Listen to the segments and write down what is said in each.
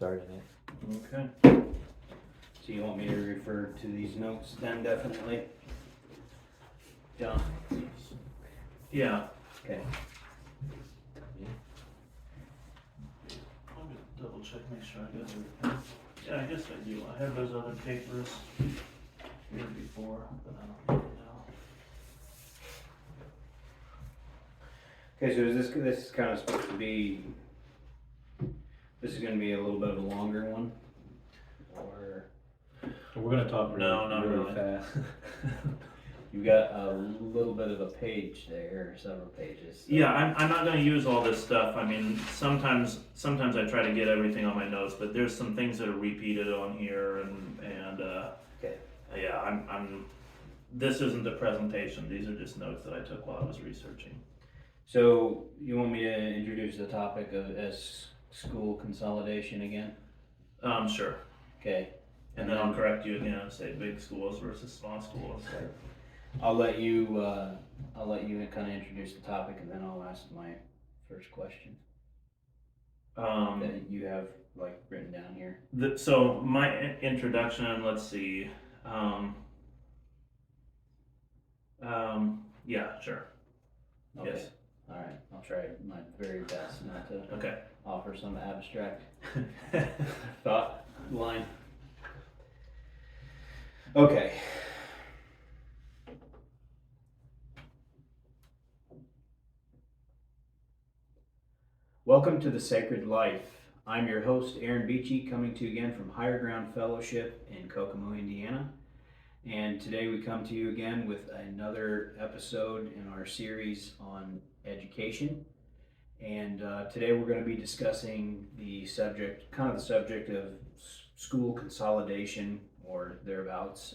starting it. Okay. So you want me to refer to these notes then, definitely? John? Yeah. Okay. Let me double check, make sure I got everything. Yeah, I guess I do. I have those other papers here before, but I don't know. Okay, so this is kind of supposed to be, this is gonna be a little bit of a longer one? Or We're gonna talk No, not really. fast. you got a little bit of a page there, or several pages. So. Yeah, I'm not gonna use all this stuff. I mean, sometimes I try to get everything on my notes, but there's some things that are repeated on here, and Okay. yeah, I'm. This isn't a presentation. These are just notes that I took while I was researching. So you want me to introduce the topic of as school consolidation again? Sure. Okay. And then I'll correct you again and say big schools versus small schools. I'll let you kind of introduce the topic, and then I'll ask my first question that you have like written down here. So my introduction, let's see. Yeah, sure. Okay. Yes. All right. I'll try my very best not to Okay. offer some abstract thought line. Okay. Welcome to the Sacred Life. I'm your host, Aaron Beachy, coming to you again from Higher Ground Fellowship in Kokomo, Indiana. And today we come to you again with another episode in our series on education. And today we're going to be discussing the subject of school consolidation or thereabouts.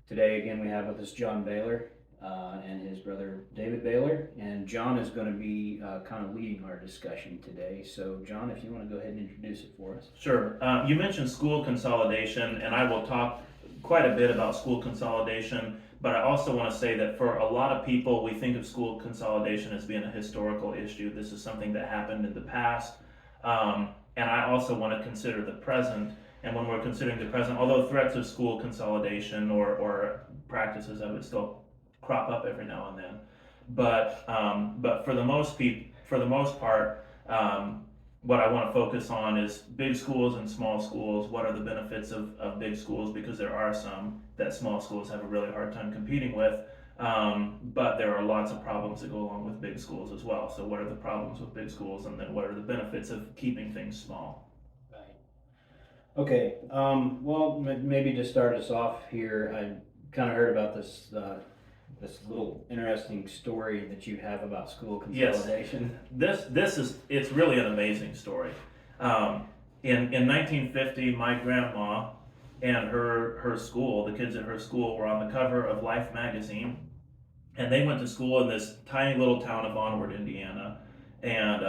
Today again we have with us John Baylor and his brother David Baylor, and John is going to be kind of leading our discussion today. So John, if you want to go ahead and introduce it for us. Sure. You mentioned school consolidation, and I will talk quite a bit about school consolidation, but I also want to say that for a lot of people, we think of school consolidation as being a historical issue. This is something that happened in the past, and I also want to consider the present. And when we're considering the present, although threats of school consolidation or practices of it still crop up every now and then, but for the most part, what I want to focus on is big schools and small schools. What are the benefits of big schools? Because there are some that small schools have a really hard time competing with, but there are lots of problems that go along with big schools as well. So what are the problems with big schools, and then what are the benefits of keeping things small? Right. Okay. Well, maybe to start us off here, I kind of heard about this little interesting story that you have about school consolidation. Yes. It's really an amazing story. In 1950, my grandma and her school, the kids at her school, were on the cover of Life magazine, and they went to school in this tiny little town of Onward, Indiana. And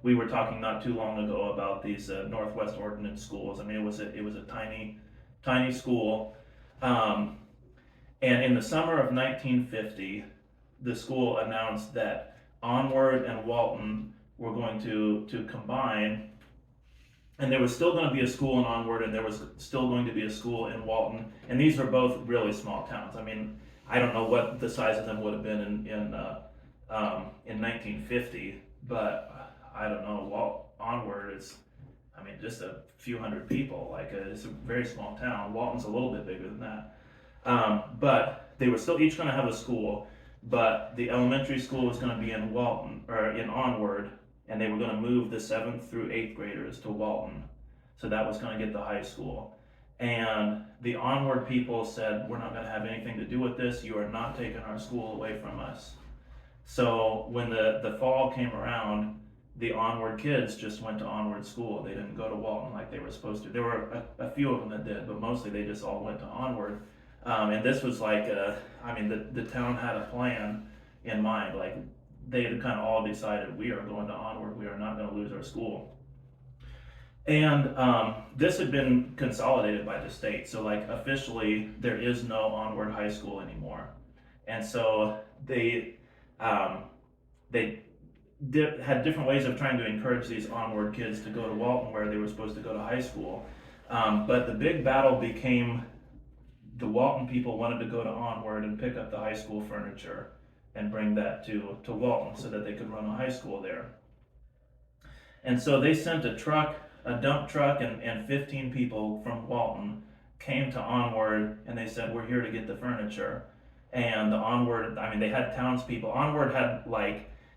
we were talking not too long ago about these Northwest Ordinance schools. I mean, it was a tiny school. And in the summer of 1950, the school announced that Onward and Walton were going to combine, and there was still going to be a school in Onward, and there was still going to be a school in Walton, and these were both really small towns. I mean, I don't know what the size of them would have been in 1950, but I don't know. Onward is, I mean, just a few hundred people. It's a very small town. Walton's a little bit bigger than that. But they were still each going to have a school, but the elementary school was going to be in Walton, or in Onward, and they were going to move the 7th through 8th graders to Walton. So that was going to get the high school. And the Onward people said, we're not going to have anything to do with this. You are not taking our school away from us. So when the fall came around, the Onward kids just went to Onward school. They didn't go to Walton like they were supposed to. There were a few of them that did, but mostly they just all went to Onward. And this was like, the town had a plan in mind. Like, they had kind of all decided, we are going to Onward. We are not going to lose our school. And this had been consolidated by the state. So, like, officially, there is no Onward High School anymore. And so they had different ways of trying to encourage these onward kids to go to Walton where they were supposed to go to high school. But the big battle became the Walton people wanted to go to Onward and pick up the high school furniture and bring that to Walton so that they could run a high school there. And so they sent a dump truck, and 15 people from Walton came to Onward, and they said, we're here to get the furniture. And the Onward, I mean, they had townspeople. Onward had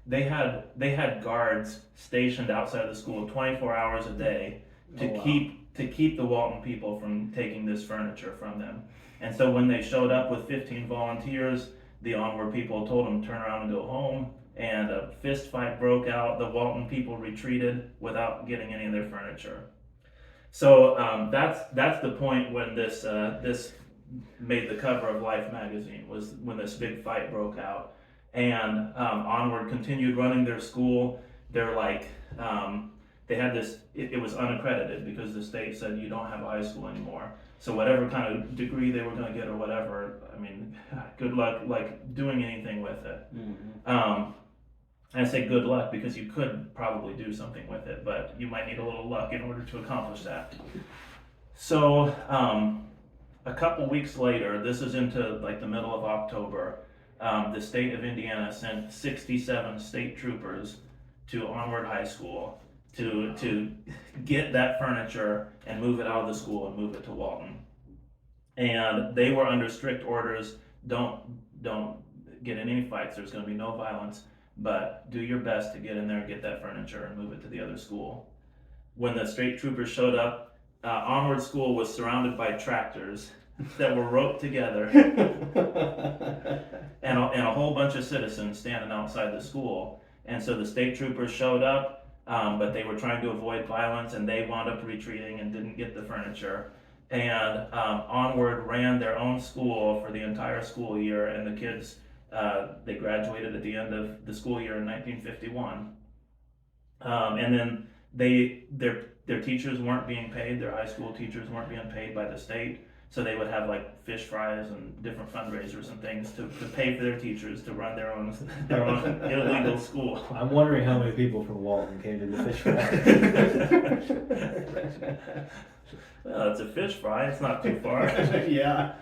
they had guards stationed outside the school 24 hours a day to keep the Walton people from taking this furniture from them. And so when they showed up with 15 volunteers, the Onward people told them to turn around and go home, and a fist fight broke out. The Walton people retreated without getting any of their furniture. So that's the point when this made the cover of Life magazine, was when this big fight broke out. And Onward continued running their school. They're they had this, it was unaccredited because the state said you don't have a high school anymore. So whatever kind of degree they were going to get or whatever, I mean, good luck doing anything with it. Mm-hmm. I say good luck because you could probably do something with it, but you might need a little luck in order to accomplish that. So a couple weeks later, this is into the middle of October, the state of Indiana sent 67 state troopers to Onward High School to get that furniture and move it out of the school and move it to Walton. And they were under strict orders, don't get in any fights, there's going to be no violence, but do your best to get in there and get that furniture and move it to the other school. When the state troopers showed up, Onward School was surrounded by tractors that were roped together and a whole bunch of citizens standing outside the school. And so the state troopers showed up, but they were trying to avoid violence, and they wound up retreating and didn't get the furniture. And Onward ran their own school for the entire school year, and the kids, they graduated at the end of the school year in 1951. And then their teachers weren't being paid, their high school teachers weren't being paid by the state, so they would have fish fries and different fundraisers and things to pay for their teachers to run their own illegal school. I'm wondering how many people from Walton came to the fish fry. Well, it's a fish fry, it's not too far. Yeah.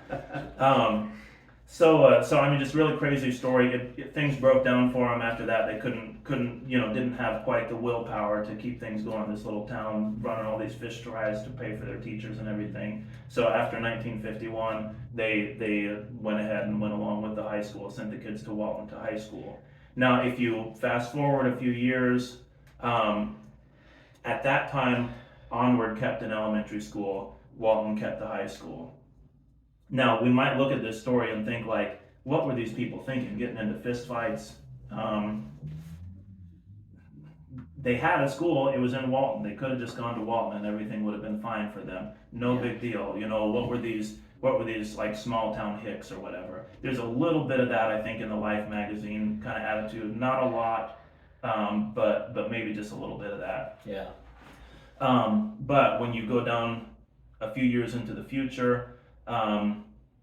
So I mean, just really crazy story. Things broke down for them after that. They couldn't didn't have quite the willpower to keep things going. This little town running all these fish fries to pay for their teachers and everything. So after 1951, they went ahead and went along with the high school, sent the kids to Walton to high school. Now, if you fast forward a few years, at that time, Onward kept an elementary school, Walton kept the high school. Now, we might look at this story and think what were these people thinking, getting into fistfights? They had a school, it was in Walton. They could have just gone to Walton and everything would have been fine for them. No big deal. What were these small town hicks or whatever? There's a little bit of that, I think, in the Life magazine kind of attitude. Not a lot, but maybe just a little bit of that. Yeah. But when you go down a few years into the future,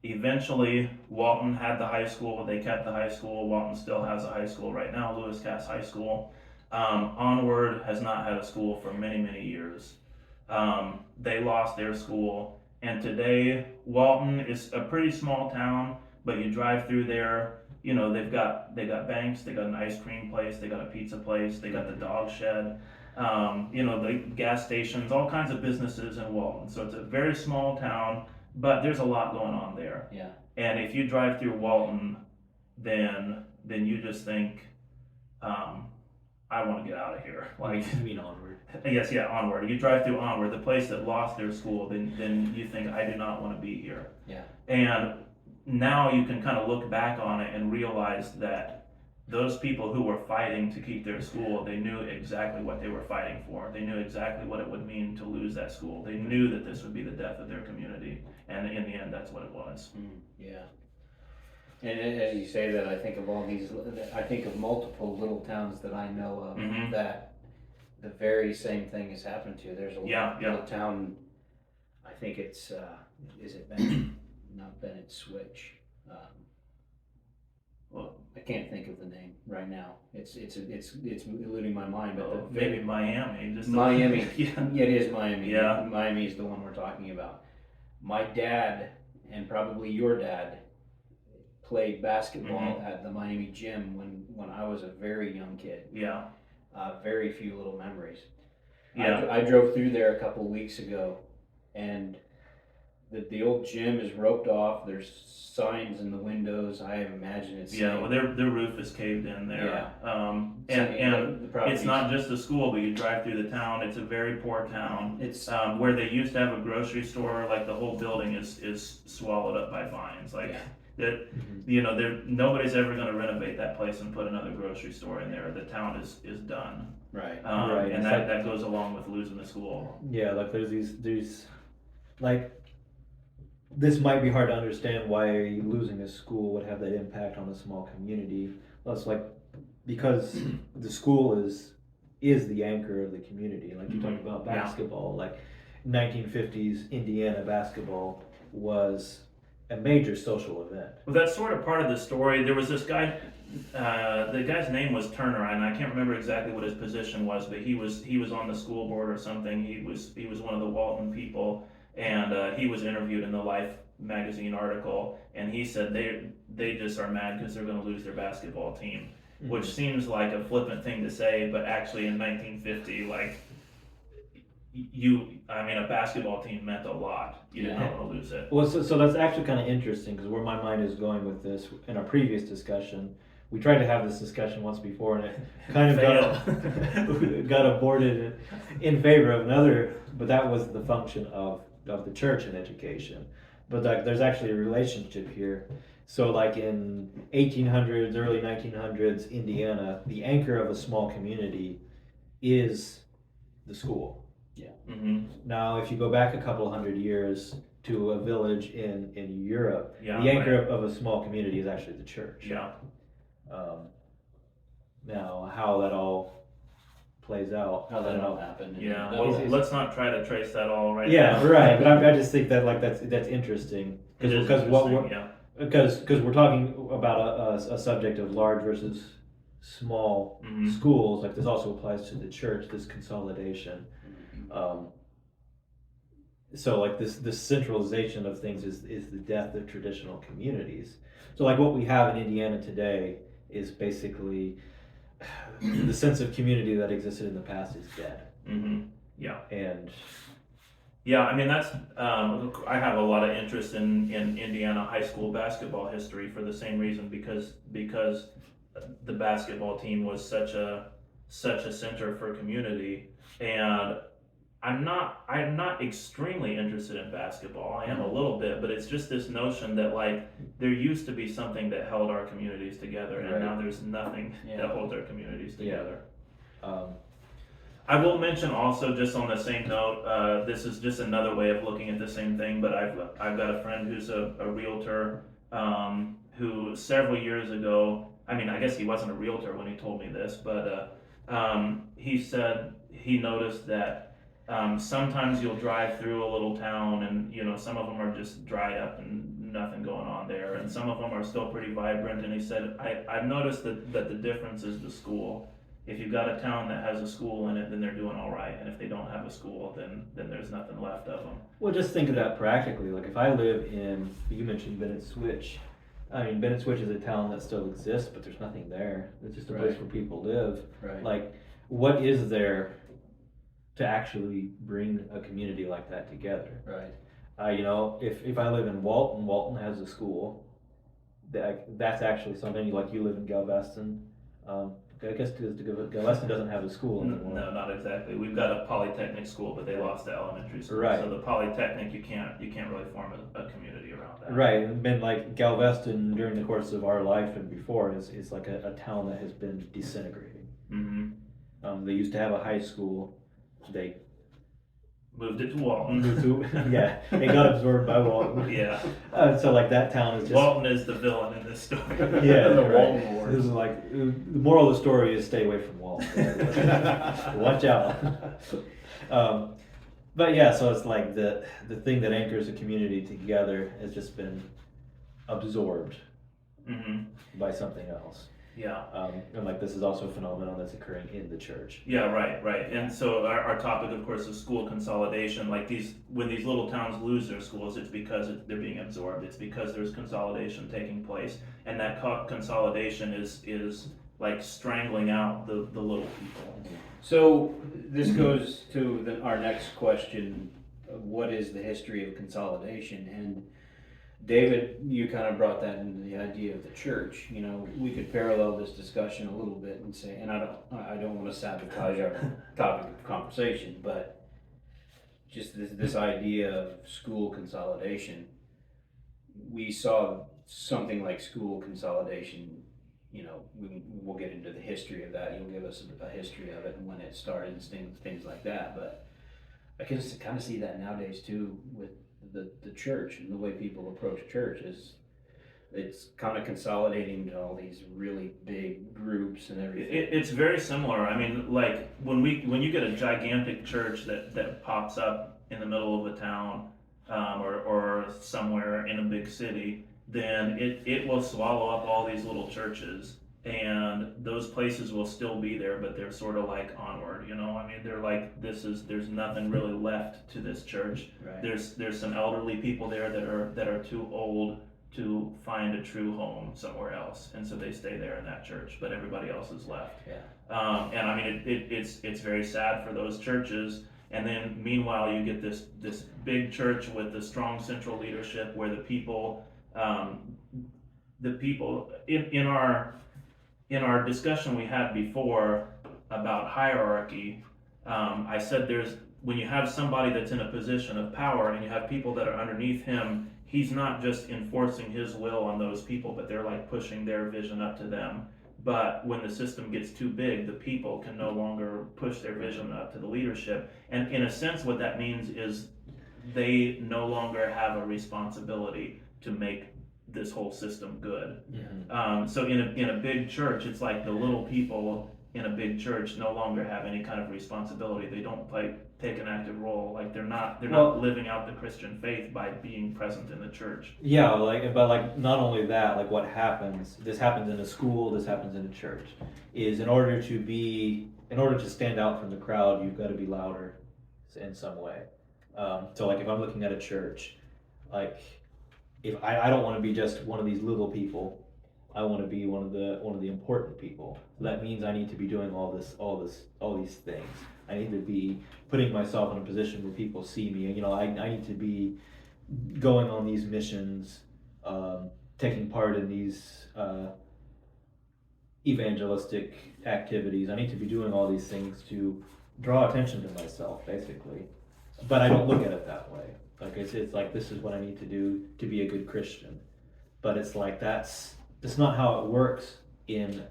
eventually Walton had the high school, they kept the high school. Walton still has a high school right now, Lewis Cass High School. Onward has not had a school for many, many years. They lost their school, and today Walton is a pretty small town, but you drive through there, they've got banks, they got an ice cream place, they got a pizza place, they got the dog shed, the gas stations, all kinds of businesses in Walton. So it's a very small town, but there's a lot going on there. Yeah. And if you drive through Walton, then you just think, I want to get out of here. You mean Onward? Yes, yeah, Onward. You drive through Onward, the place that lost their school, then you think, I do not want to be here. Yeah. And now you can kind of look back on it and realize that those people who were fighting to keep their school, they knew exactly what they were fighting for. They knew exactly what it would mean to lose that school. They knew that this would be the death of their community. And in the end, that's what it was. Yeah. And as you say that, I think of multiple little towns that I know of that the very same thing has happened to. There's a little town, I think it's, is it Bennett? Not Bennett Switch. I can't think of the name right now. It's eluding my mind. But maybe Miami. Miami. Yeah. It is Miami. Yeah. Miami is the one we're talking about. My dad and probably your dad played basketball at the Miami gym when I was a very young kid. Yeah. Very few little memories. Yeah. I drove through there a couple of weeks ago, and the old gym is roped off. There's signs in the windows. I imagine it's Yeah, well, their roof is caved in there. Yeah. And it's not just a school, but you drive through the town. It's a very poor town. It's where they used to have a grocery store. Like the whole building is swallowed up by vines. Like that, nobody's ever going to renovate that place and put another grocery store in there. The town is done. right. Right. And that goes along with losing the school. Yeah, like there's these like this might be hard to understand why losing a school would have that impact on a small community. Well, it's like because the school is the anchor of the community. Like you talked about basketball, like 1950s Indiana basketball was a major social event. Well, that's sort of part of the story. There was this guy, the guy's name was Turner, and I can't remember exactly what his position was, but he was on the school board or something. He was one of the Walton people, and he was interviewed in the Life magazine article, and he said they just are mad because they're going to lose their basketball team, which seems like a flippant thing to say, but actually in 1950, like a basketball team meant a lot. You didn't want to lose it. Well, so that's actually kind of interesting because where my mind is going with this, in our previous discussion, we tried to have this discussion once before and it kind of got aborted in favor of another, but that was the function of the church in education. But like, there's actually a relationship here. So like in 1800s, early 1900s, Indiana, the anchor of a small community is the school. Yeah. Mm-hmm. Now, if you go back a couple hundred years to a village in Europe, Yeah, the anchor of a small community is actually the church. Yeah. Now, how that all plays out, How that all happened. Yeah. Well, let's not try to trace that all right yeah, now. right. But I just think that like that's interesting It is because interesting, because we're talking about a subject of large versus small schools. Like this also applies to the church. This consolidation. So like this centralization of things is the death of traditional communities. So like what we have in Indiana today is basically the sense of community that existed in the past is dead. Mm-hmm. Yeah. And yeah, I mean that's I have a lot of interest in Indiana high school basketball history for the same reason because the basketball team was such a center for community, and I'm not extremely interested in basketball. I am a little bit, but it's just this notion that like there used to be something that held our communities together, and now there's nothing that holds our communities together. I will mention also, just on the same note, this is just another way of looking at the same thing, but I've got a friend who's a realtor who several years ago, I mean, I guess he wasn't a realtor when he told me this, but he said he noticed that sometimes you'll drive through a little town and, some of them are just dry up and nothing going on there, and some of them are still pretty vibrant, and he said, I've noticed that the difference is the school. If you've got a town that has a school in it, then they're doing all right, and if they don't have a school, then there's nothing left of them. well, just think of that practically. Like if I live you mentioned Bennett Switch. I mean, Bennett Switch is a town that still exists, but there's nothing there. It's just a place where people live. Right. Like, what is there to actually bring a community like that together? Right. If I live in Walton has a school. That's actually something. Like you live in Galveston. I guess because Galveston doesn't have a school anymore. No, not exactly. We've got a polytechnic school, but they lost the elementary school. Right. So the polytechnic, you can't really form a community around that. Right, and been like Galveston during the course of our life and before is like a town that has been disintegrating. Mm-hmm. They used to have a high school. They Moved it to Walton. moved to it got absorbed by Walton. Yeah. So like that town is just Walton is the villain in this story. yeah. The right. Walton Wars. This is like the moral of the story is stay away from Walton. Watch out. But yeah, so it's like the thing that anchors a community together has just been absorbed by something else. Yeah. And like this is also a phenomenon that's occurring in the church. Yeah, right. And so our topic, of course, is school consolidation. Like when these little towns lose their schools, it's because they're being absorbed. It's because there's consolidation taking place, and that consolidation is like strangling out the little people. So this goes to our next question: what is the history of consolidation? And David, you kind of brought that into the idea of the church. You know, we could parallel this discussion a little bit and say, and I don't want to sabotage our topic of conversation, but just this idea of school consolidation. We saw something like school consolidation. You know, we'll get into the history of that. You'll give us a history of it and when it started and things like that. But I can kind of see that nowadays too with the church and the way people approach church is it's kind of consolidating to all these really big groups and everything. It's very similar. I mean, like when you get a gigantic church that pops up in the middle of a town, or somewhere in a big city, then it will swallow up all these little churches, and those places will still be there, but they're sort of like onward, you know. I mean, they're like, there's nothing really left to this church. Right. There's some elderly people there that are too old to find a true home somewhere else, and so they stay there in that church, but everybody else is left. Yeah. And I mean, it's very sad for those churches. And then meanwhile, you get this big church with the strong central leadership, where the people in our discussion we had before about hierarchy, I said when you have somebody that's in a position of power and you have people that are underneath him, he's not just enforcing his will on those people, but they're like pushing their vision up to them. But when the system gets too big, the people can no longer push their vision up to the leadership. And in a sense, what that means is they no longer have a responsibility to make this whole system good. So in a big church, it's like the little people in a big church no longer have any kind of responsibility. They don't take an active role. Like they're not living out the Christian faith by being present in the church. Yeah, but not only that, like what happens, this happens in a school, this happens in a church, is in order to stand out from the crowd, you've got to be louder in some way. So like if I'm looking at a church, like if I don't want to be just one of these little people, I want to be one of the important people. So that means I need to be doing all these things. I need to be putting myself in a position where people see me. You know, I need to be going on these missions, taking part in these evangelistic activities. I need to be doing all these things to draw attention to myself, basically. But I don't look at it that way. Like it's like this is what I need to do to be a good Christian. But it's like that's not how it works in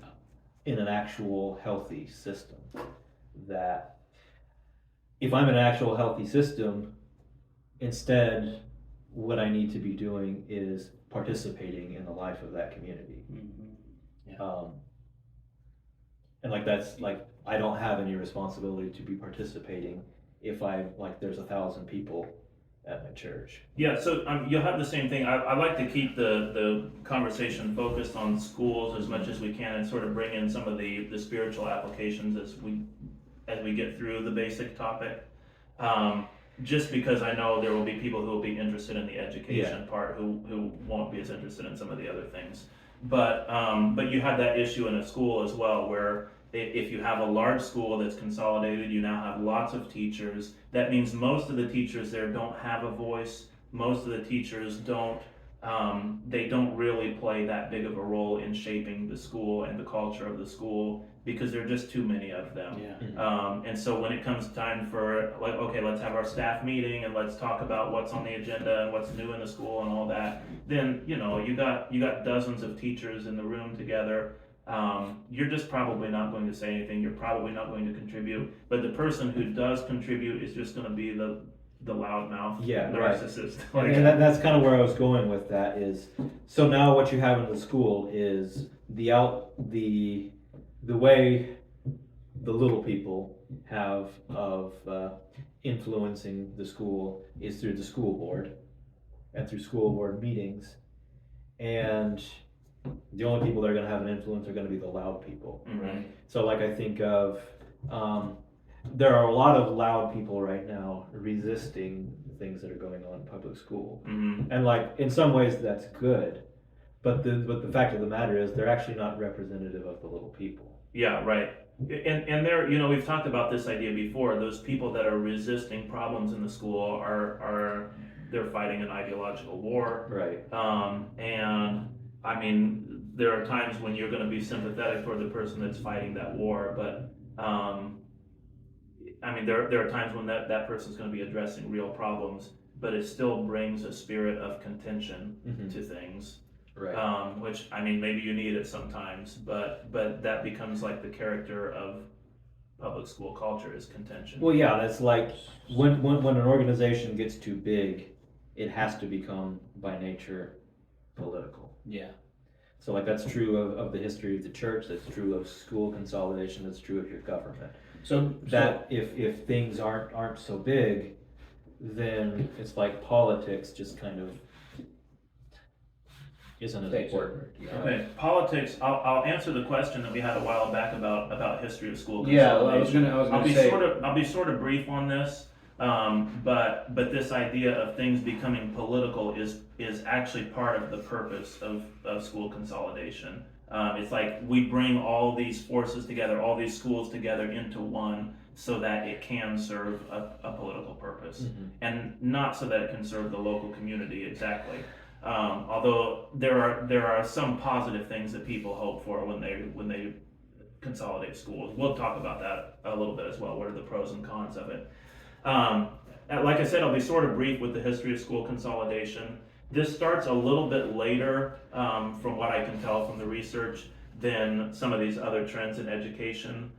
an actual healthy system. That if I'm in an actual healthy system, instead what I need to be doing is participating in the life of that community. Yeah. And like that's like I don't have any responsibility to be participating if there's 1,000 people at my church. Yeah, so you'll have the same thing. I like to keep the conversation focused on schools as much as we can, and sort of bring in some of the spiritual applications as we get through the basic topic. Just because I know there will be people who will be interested in the education part who won't be as interested in some of the other things. But you have that issue in a school as well, where if you have a large school that's consolidated, you now have lots of teachers. That means most of the teachers there don't have a voice. Most of the teachers don't really play that big of a role in shaping the school and the culture of the school, because there are just too many of them. Yeah. And so when it comes time for like, okay, let's have our staff meeting and let's talk about what's on the agenda and what's new in the school and all that, then you got dozens of teachers in the room together. You're just probably not going to say anything. You're probably not going to contribute. But the person who does contribute is just going to be the loudmouth, narcissist. Right. And that's kind of where I was going with that is, so now what you have in the school is the way the little people have of influencing the school is through the school board and through school board meetings. And the only people that are going to have an influence are going to be the loud people. Right. So like I think of, there are a lot of loud people right now resisting things that are going on in public school. Mm-hmm. And like in some ways that's good, but the fact of the matter is they're actually not representative of the little people. Yeah, right. And there, we've talked about this idea before. Those people that are resisting problems in the school are they're fighting an ideological war. Right. And I mean, there are times when you're going to be sympathetic toward the person that's fighting that war, but I mean, there are times when that person's going to be addressing real problems, but it still brings a spirit of contention to things. Right. Which, I mean, maybe you need it sometimes, but that becomes like the character of public school culture is contention. Well, yeah, that's like when an organization gets too big, it has to become by nature political. Yeah. So like that's true of the history of the church, that's true of school consolidation, that's true of your government. So That if things aren't so big, then it's like politics just kind of isn't as Takes important. over, yeah. Okay, politics. I'll answer the question that we had a while back about history of school Yeah, consolidation. I was gonna say. I'll be sort of brief on this, but this idea of things becoming political is actually part of the purpose of school consolidation. It's like we bring all these forces together, all these schools together into one, so that it can serve a political purpose, and not so that it can serve the local community exactly. Although there are some positive things that people hope for when they consolidate schools. We'll talk about that a little bit as well. What are the pros and cons of it? Like I said, I'll be sort of brief with the history of school consolidation. This starts a little bit later, from what I can tell from the research, than some of these other trends in education.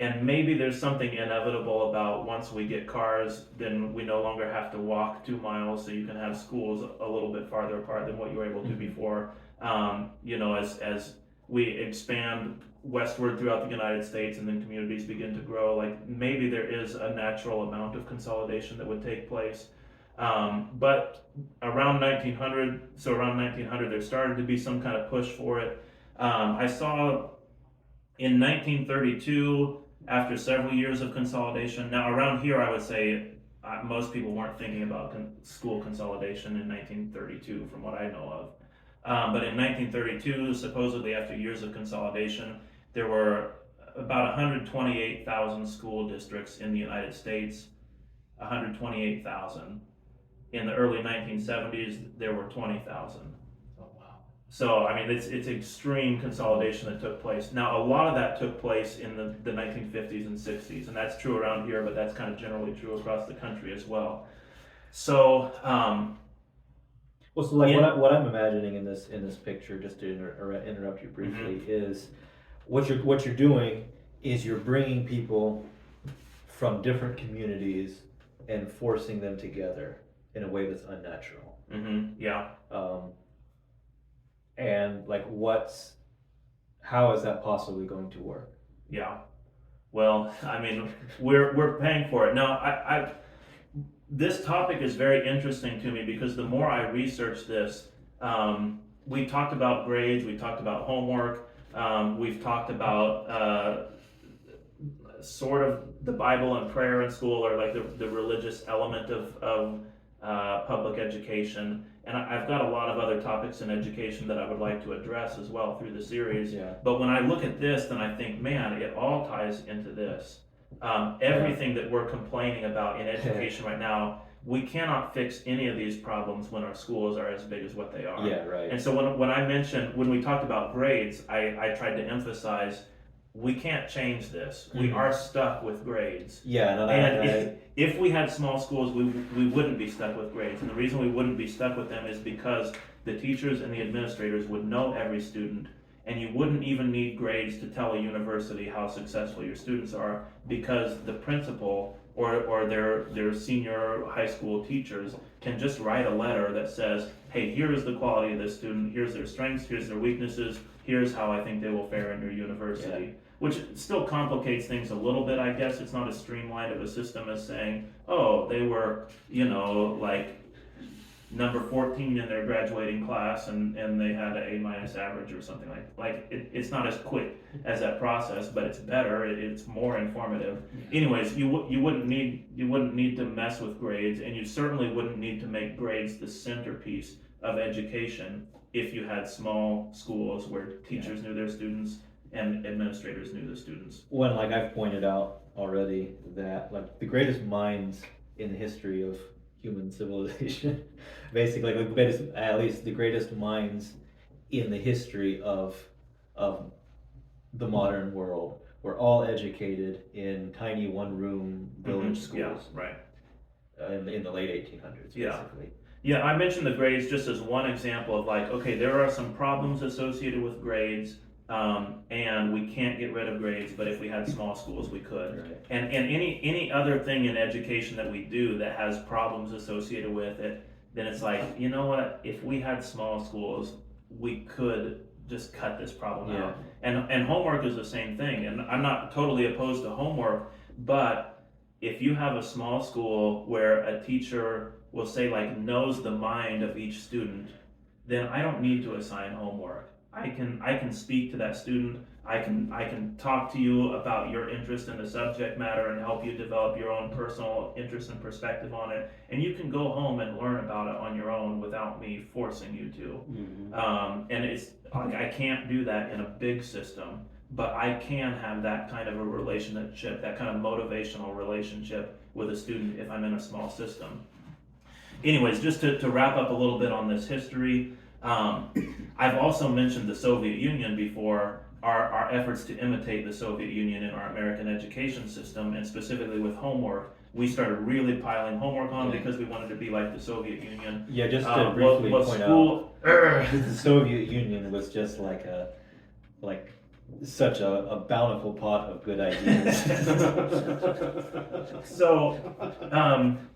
And maybe there's something inevitable about once we get cars, then we no longer have to walk 2 miles, so you can have schools a little bit farther apart than what you were able to before. As we expand westward throughout the United States and then communities begin to grow, like maybe there is a natural amount of consolidation that would take place. But around 1900, there started to be some kind of push for it. I saw in 1932, after several years of consolidation. Now around here, I would say most people weren't thinking about school consolidation in 1932, from what I know of. But in 1932, supposedly after years of consolidation, there were about 128,000 school districts in the United States. 128,000. In the early 1970s, there were 20,000. So, I mean, it's extreme consolidation that took place. Now, a lot of that took place in the 1950s and 60s, and that's true around here, but that's kind of generally true across the country as well. So, so like what I'm imagining in this picture, just to interrupt you briefly, is what you're doing is you're bringing people from different communities and forcing them together in a way that's unnatural. Yeah. And like how is that possibly going to work? Yeah. Well, I mean, we're paying for it. Now, this topic is very interesting to me because the more I research this, we talked about grades, we talked about homework, we've talked about sort of the Bible and prayer in school, or like the religious element of public education. And I've got a lot of other topics in education that I would like to address as well through the series. Yeah. But when I look at this, then I think, man, it all ties into this. Everything that we're complaining about in education right now, we cannot fix any of these problems when our schools are as big as what they are. Yeah, right. And so when we talked about grades, I tried to emphasize we can't change this. We are stuck with grades. Yeah, no, and if we had small schools, we wouldn't be stuck with grades. And the reason we wouldn't be stuck with them is because the teachers and the administrators would know every student, and you wouldn't even need grades to tell a university how successful your students are, because the principal or their senior high school teachers can just write a letter that says, hey, here is the quality of this student, here's their strengths, here's their weaknesses, here's how I think they will fare in your university. Yeah. Which still complicates things a little bit, I guess. It's not as streamlined of a system as saying, oh, they were, like number 14 in their graduating class, and they had an A- average or something it's not as quick as that process, but it's better. It's more informative. Anyways, you wouldn't need to mess with grades, and you certainly wouldn't need to make grades the centerpiece of education if you had small schools where teachers knew their students and administrators knew the students. When, like I've pointed out already, that like the greatest minds in the history of human civilization, basically, like the greatest, at least the greatest minds in the history of the modern world were all educated in tiny one-room village schools. Yeah, right. In the late 1800s, Yeah. basically. Yeah, I mentioned the grades just as one example of okay, there are some problems associated with grades, and we can't get rid of grades, but if we had small schools, we could. Right. And any other thing in education that we do that has problems associated with it, then it's you know what, if we had small schools, we could just cut this problem out. And homework is the same thing, and I'm not totally opposed to homework, but if you have a small school where a teacher will say knows the mind of each student, then I don't need to assign homework. I can speak to that student. I can talk to you about your interest in the subject matter and help you develop your own personal interest and perspective on it. And you can go home and learn about it on your own without me forcing you to. Mm-hmm. And it's I can't do that in a big system, but I can have that kind of a relationship, that kind of motivational relationship with a student if I'm in a small system. Anyways, just to wrap up a little bit on this history, I've also mentioned the Soviet Union before, our efforts to imitate the Soviet Union in our American education system, and specifically with homework. We started really piling homework on because we wanted to be like the Soviet Union. Yeah, just to briefly point out, the Soviet Union was just like such a bountiful pot of good ideas. So,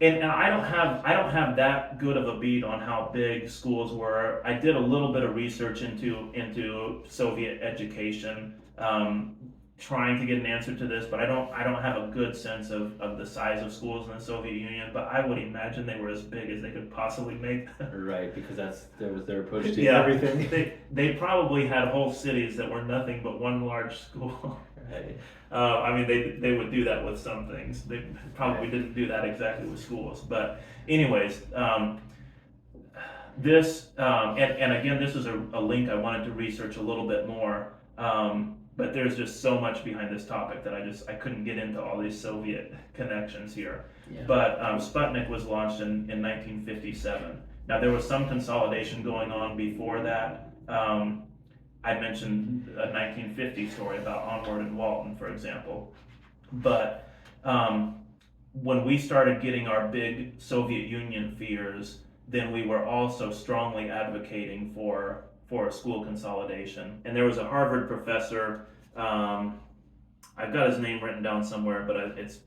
and I don't have that good of a beat on how big schools were. I did a little bit of research into Soviet education, trying to get an answer to this, but I don't have a good sense of the size of schools in the Soviet Union. But I would imagine they were as big as they could possibly make. Right, because that was their approach to Yeah, everything. They probably had whole cities that were nothing but one large school. Right. I mean, they would do that with some things. They probably didn't do that exactly with schools. But anyways, this, and again, this is a link I wanted to research a little bit more. But there's just so much behind this topic that I couldn't get into all these Soviet connections here. Yeah. But Sputnik was launched in 1957. Now there was some consolidation going on before that. I mentioned a 1950 story about Onward and Walton, for example. But when we started getting our big Soviet Union fears, then we were also strongly advocating for a school consolidation. And there was a Harvard professor, I've got his name written down somewhere, but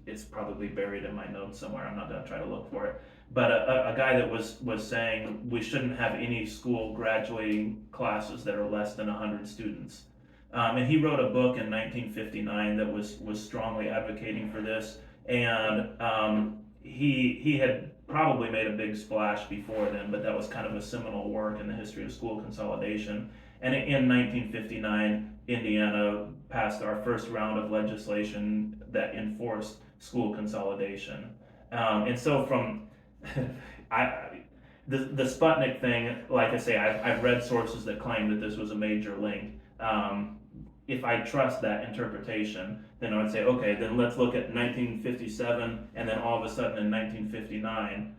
it's probably buried in my notes somewhere. I'm not going to try to look for it. But a guy that was saying we shouldn't have any school graduating classes that are less than 100 students. And he wrote a book in 1959 that was strongly advocating for this. And he had probably made a big splash before then, but that was kind of a seminal work in the history of school consolidation. And in 1959, Indiana passed our first round of legislation that enforced school consolidation. And so from the Sputnik thing, like I say, I've read sources that claim that this was a major link. If I trust that interpretation, then I would say, okay, then let's look at 1957, and then all of a sudden in 1959,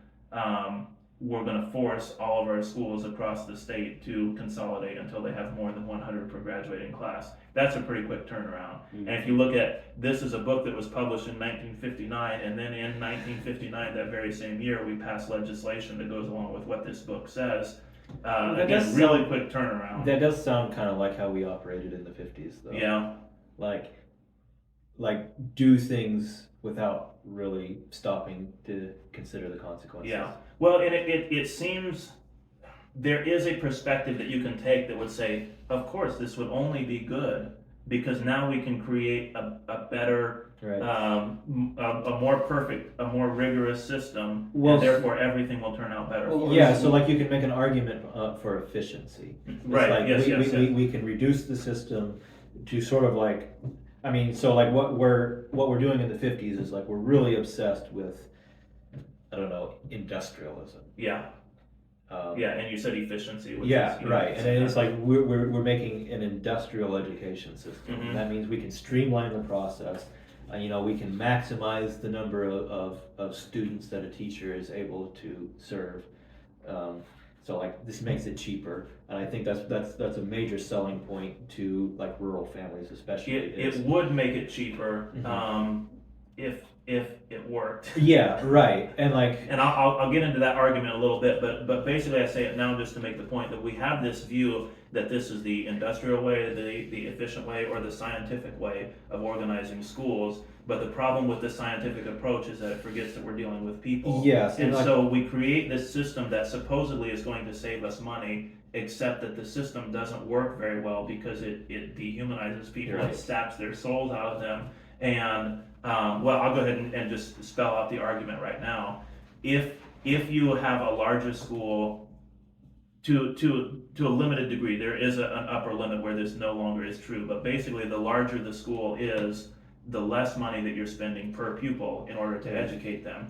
we're going to force all of our schools across the state to consolidate until they have more than 100 per graduating class. That's a pretty quick turnaround. Mm-hmm. And if you look at, this is a book that was published in 1959, and then in 1959, that very same year, we passed legislation that goes along with what this book says. Again, really quick turnaround. That does sound kind of like how we operated in the 50s, though. Yeah. Like do things without really stopping to consider the consequences. Yeah. Well, and it seems there is a perspective that you can take that would say, of course, this would only be good because now we can create a better, Right. a more perfect, a more rigorous system, Well, and therefore everything will turn out better. Well, for Yeah, us. so like you can make an argument for efficiency. It's Right, like yes, yes, yes. we can reduce the system to sort of like, I mean, so like what we're doing in the 50s is like we're really obsessed with, I don't know, industrialism. Yeah, yeah, and you said efficiency, which Yeah, is, right. And then it's like we're making an industrial education system. Mhm. And that means we can streamline the process. We can maximize the number of students that a teacher is able to serve. So like this makes it cheaper, and I think that's a major selling point to like rural families, especially. it would make it cheaper, Mhm. if it worked. Yeah, right. And like And I'll get into that argument a little bit, but basically I say it now just to make the point that we have this view that this is the industrial way, the efficient way, or the scientific way of organizing schools. But the problem with the scientific approach is that it forgets that we're dealing with people. yes, And like, so we create this system that supposedly is going to save us money, except that the system doesn't work very well because it dehumanizes people, Right. it saps their souls out of them. And well, I'll go ahead and just spell out the argument right now. If you have a larger school, to a limited degree, there is an upper limit where this no longer is true. But basically, the larger the school is, the less money that you're spending per pupil in order to educate them.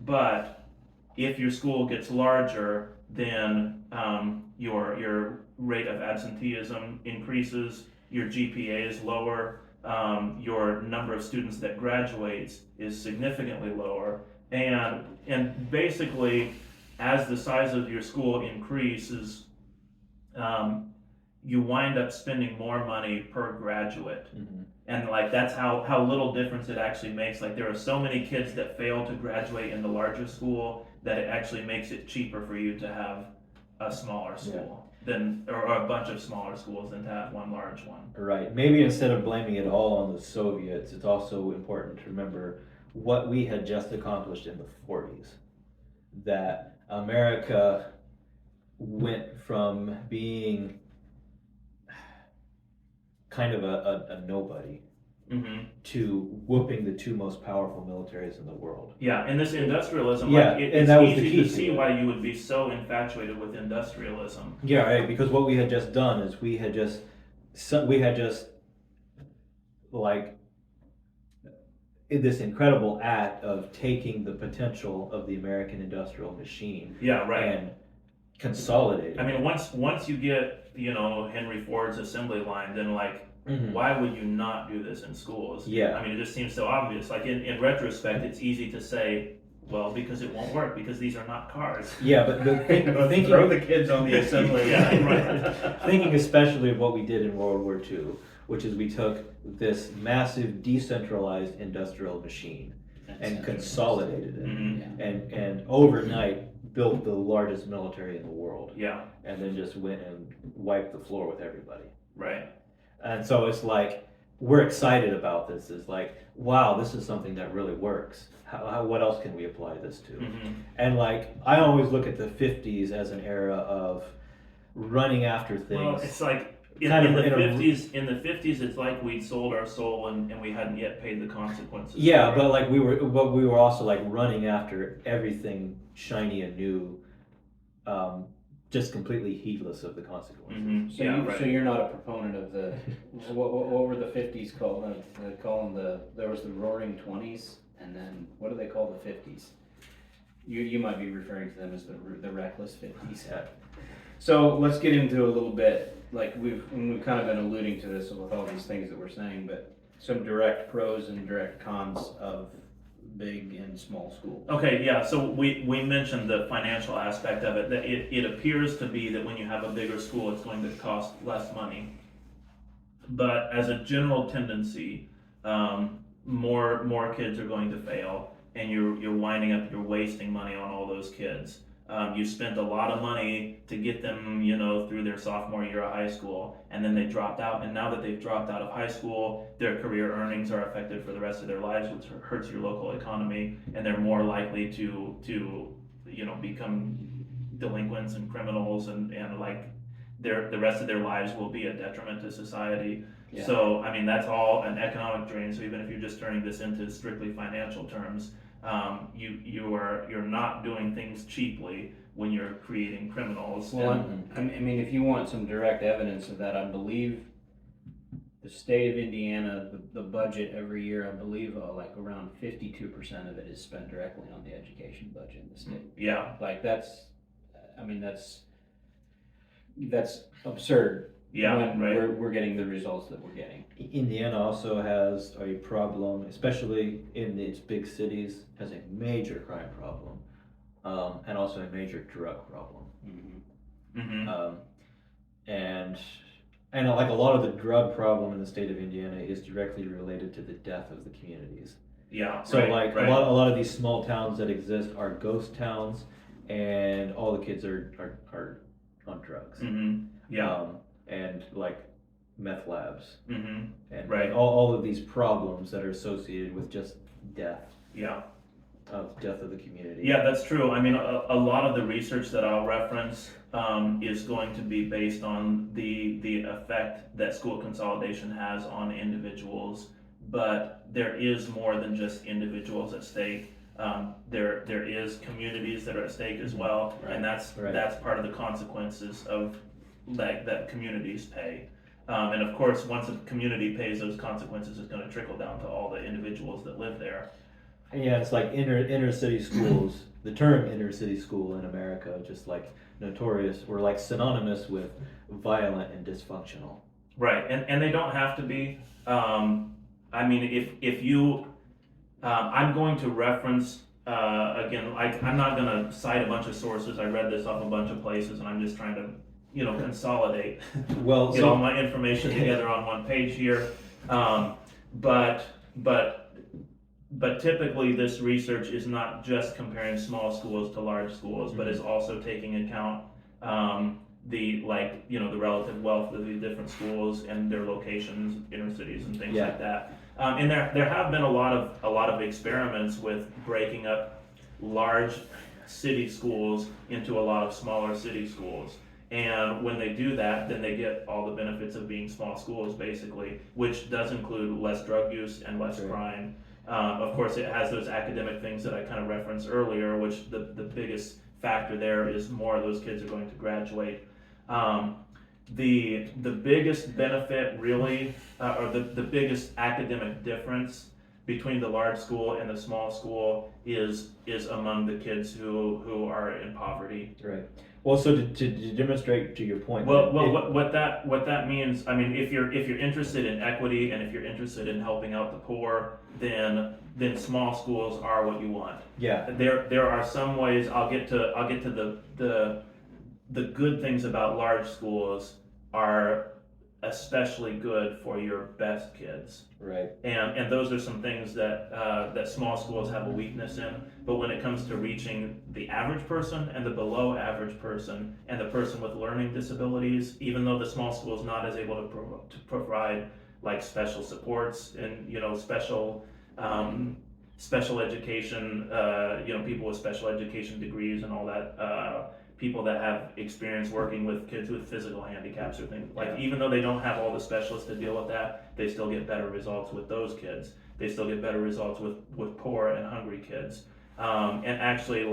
But if your school gets larger, then your rate of absenteeism increases, your GPA is lower, your number of students that graduates is significantly lower, and basically, as the size of your school increases, you wind up spending more money per graduate. mhm. And like that's how little difference it actually makes. Like there are so many kids that fail to graduate in the larger school that it actually makes it cheaper for you to have a smaller school than, or a bunch of smaller schools than to have one large one. Right. Maybe instead of blaming it all on the Soviets, it's also important to remember what we had just accomplished in the 40s. That America went from being kind of a nobody Hmm. to whooping the two most powerful militaries in the world. Yeah, and this industrialism, Yeah, like and it's that was the easy key to to see it. why you would be so infatuated with industrialism. Yeah, right. Because what we had just done is we had just like this incredible act of taking the potential of the American industrial machine Yeah, right. and consolidating. I mean, once you get Henry Ford's assembly line, then like Mhm. why would you not do this in schools? Yeah. I mean, it just seems so obvious. Like in retrospect, it's easy to say, well, because it won't work because these are not cars. Yeah, but thinking Throw the kids on the assembly Yeah, line. right. thinking especially of what we did in World War II, which is we took this massive decentralized industrial machine and consolidated it, Mhm. and overnight built the largest military in the world, Yeah, and then just went and wiped the floor with everybody. right. And so it's like we're excited about this. It's like, wow, this is something that really works. What else can we apply this to? Hmm. And like I always look at the 50s as an era of running after things. Well, it's like in the 50s, it's like we'd sold our soul and we hadn't yet paid the consequences. Yeah, for it. but like we were also like running after everything shiny and new, just completely heedless of the consequences. Mhm. So, Yeah, you, right. so you're not a proponent of the what were the 50s called? Calling there was the Roaring 20s, and then what do they call the 50s? You might be referring to them as the reckless 50s. Yeah. So let's get into a little bit. Like we've kind of been alluding to this with all these things that we're saying, but some direct pros and direct cons of big and small schools. Okay, yeah, so we mentioned the financial aspect of it, that it appears to be that when you have a bigger school, it's going to cost less money. But as a general tendency, more kids are going to fail, and you're winding up, you're wasting money on all those kids. You spent a lot of money to get them, through their sophomore year of high school, and then they dropped out. And now that they've dropped out of high school, their career earnings are affected for the rest of their lives, which hurts your local economy, and they're more likely to become delinquents and criminals, and like the rest of their lives will be a detriment to society. Yeah. So, I mean, that's all an economic drain. So even if you're just turning this into strictly financial terms, you're not doing things cheaply when you're creating criminals. Well, And- I mean, if you want some direct evidence of that, I believe the state of Indiana, the budget every year, I believe like around 52% of it is spent directly on the education budget in the state. yeah, Like that's absurd. yeah, When right. we're getting the results that we're getting. Indiana also has a problem, especially in its big cities, has a major crime problem, and also a major drug problem. Mm-hmm. And like a lot of the drug problem in the state of Indiana is directly related to the death of the communities. Yeah. So right, right. a lot of these small towns that exist are ghost towns, and all the kids are on drugs. Mm-hmm. Yeah. And like meth labs, Mm-hmm. and Right. all of these problems that are associated with just death Yeah. of the community. Yeah, that's true. I mean, a lot of the research that I'll reference is going to be based on the effect that school consolidation has on individuals, but there is more than just individuals at stake. There is communities that are at stake as well, Right. and that's part of the consequences of that communities pay. And of course, once a community pays those consequences, it's going to trickle down to all the individuals that live there. Yeah, it's like inner city schools. The term inner city school in America, just like notorious, or like synonymous with violent and dysfunctional. Right, and they don't have to be. I mean, if you, I'm going to reference again. I'm not going to cite a bunch of sources. I read this off a bunch of places, and I'm just trying to, consolidate. Well, Get all my information together on one page here. But typically, this research is not just comparing small schools to large schools, but is also taking account the relative wealth of these different schools and their locations, inner cities, and things like that. And there have been a lot of experiments with breaking up large city schools into a lot of smaller city schools. And when they do that, then they get all the benefits of being small schools, basically, which does include less drug use and less crime. Of course, it has those academic things that I kind of referenced earlier, which the biggest factor there is more of those kids are going to graduate. The biggest benefit really, or the biggest academic difference between the large school and the small school is among the kids who are in poverty. Right. Well, so to demonstrate to your point. What that means, I mean, if you're interested in equity and if you're interested in helping out the poor, then small schools are what you want. Yeah. There are some ways. I'll get to the good things about large schools are especially good for your best kids. Right. And those are some things that small schools have a weakness in. But when it comes to reaching the average person and the below average person and the person with learning disabilities, even though the small school is not as able to provide like special supports and special education, people with special education degrees and all that. People that have experience working with kids with physical handicaps or things like, even though they don't have all the specialists to deal with that, they still get better results with those kids. They still get better results with poor and hungry kids. And actually,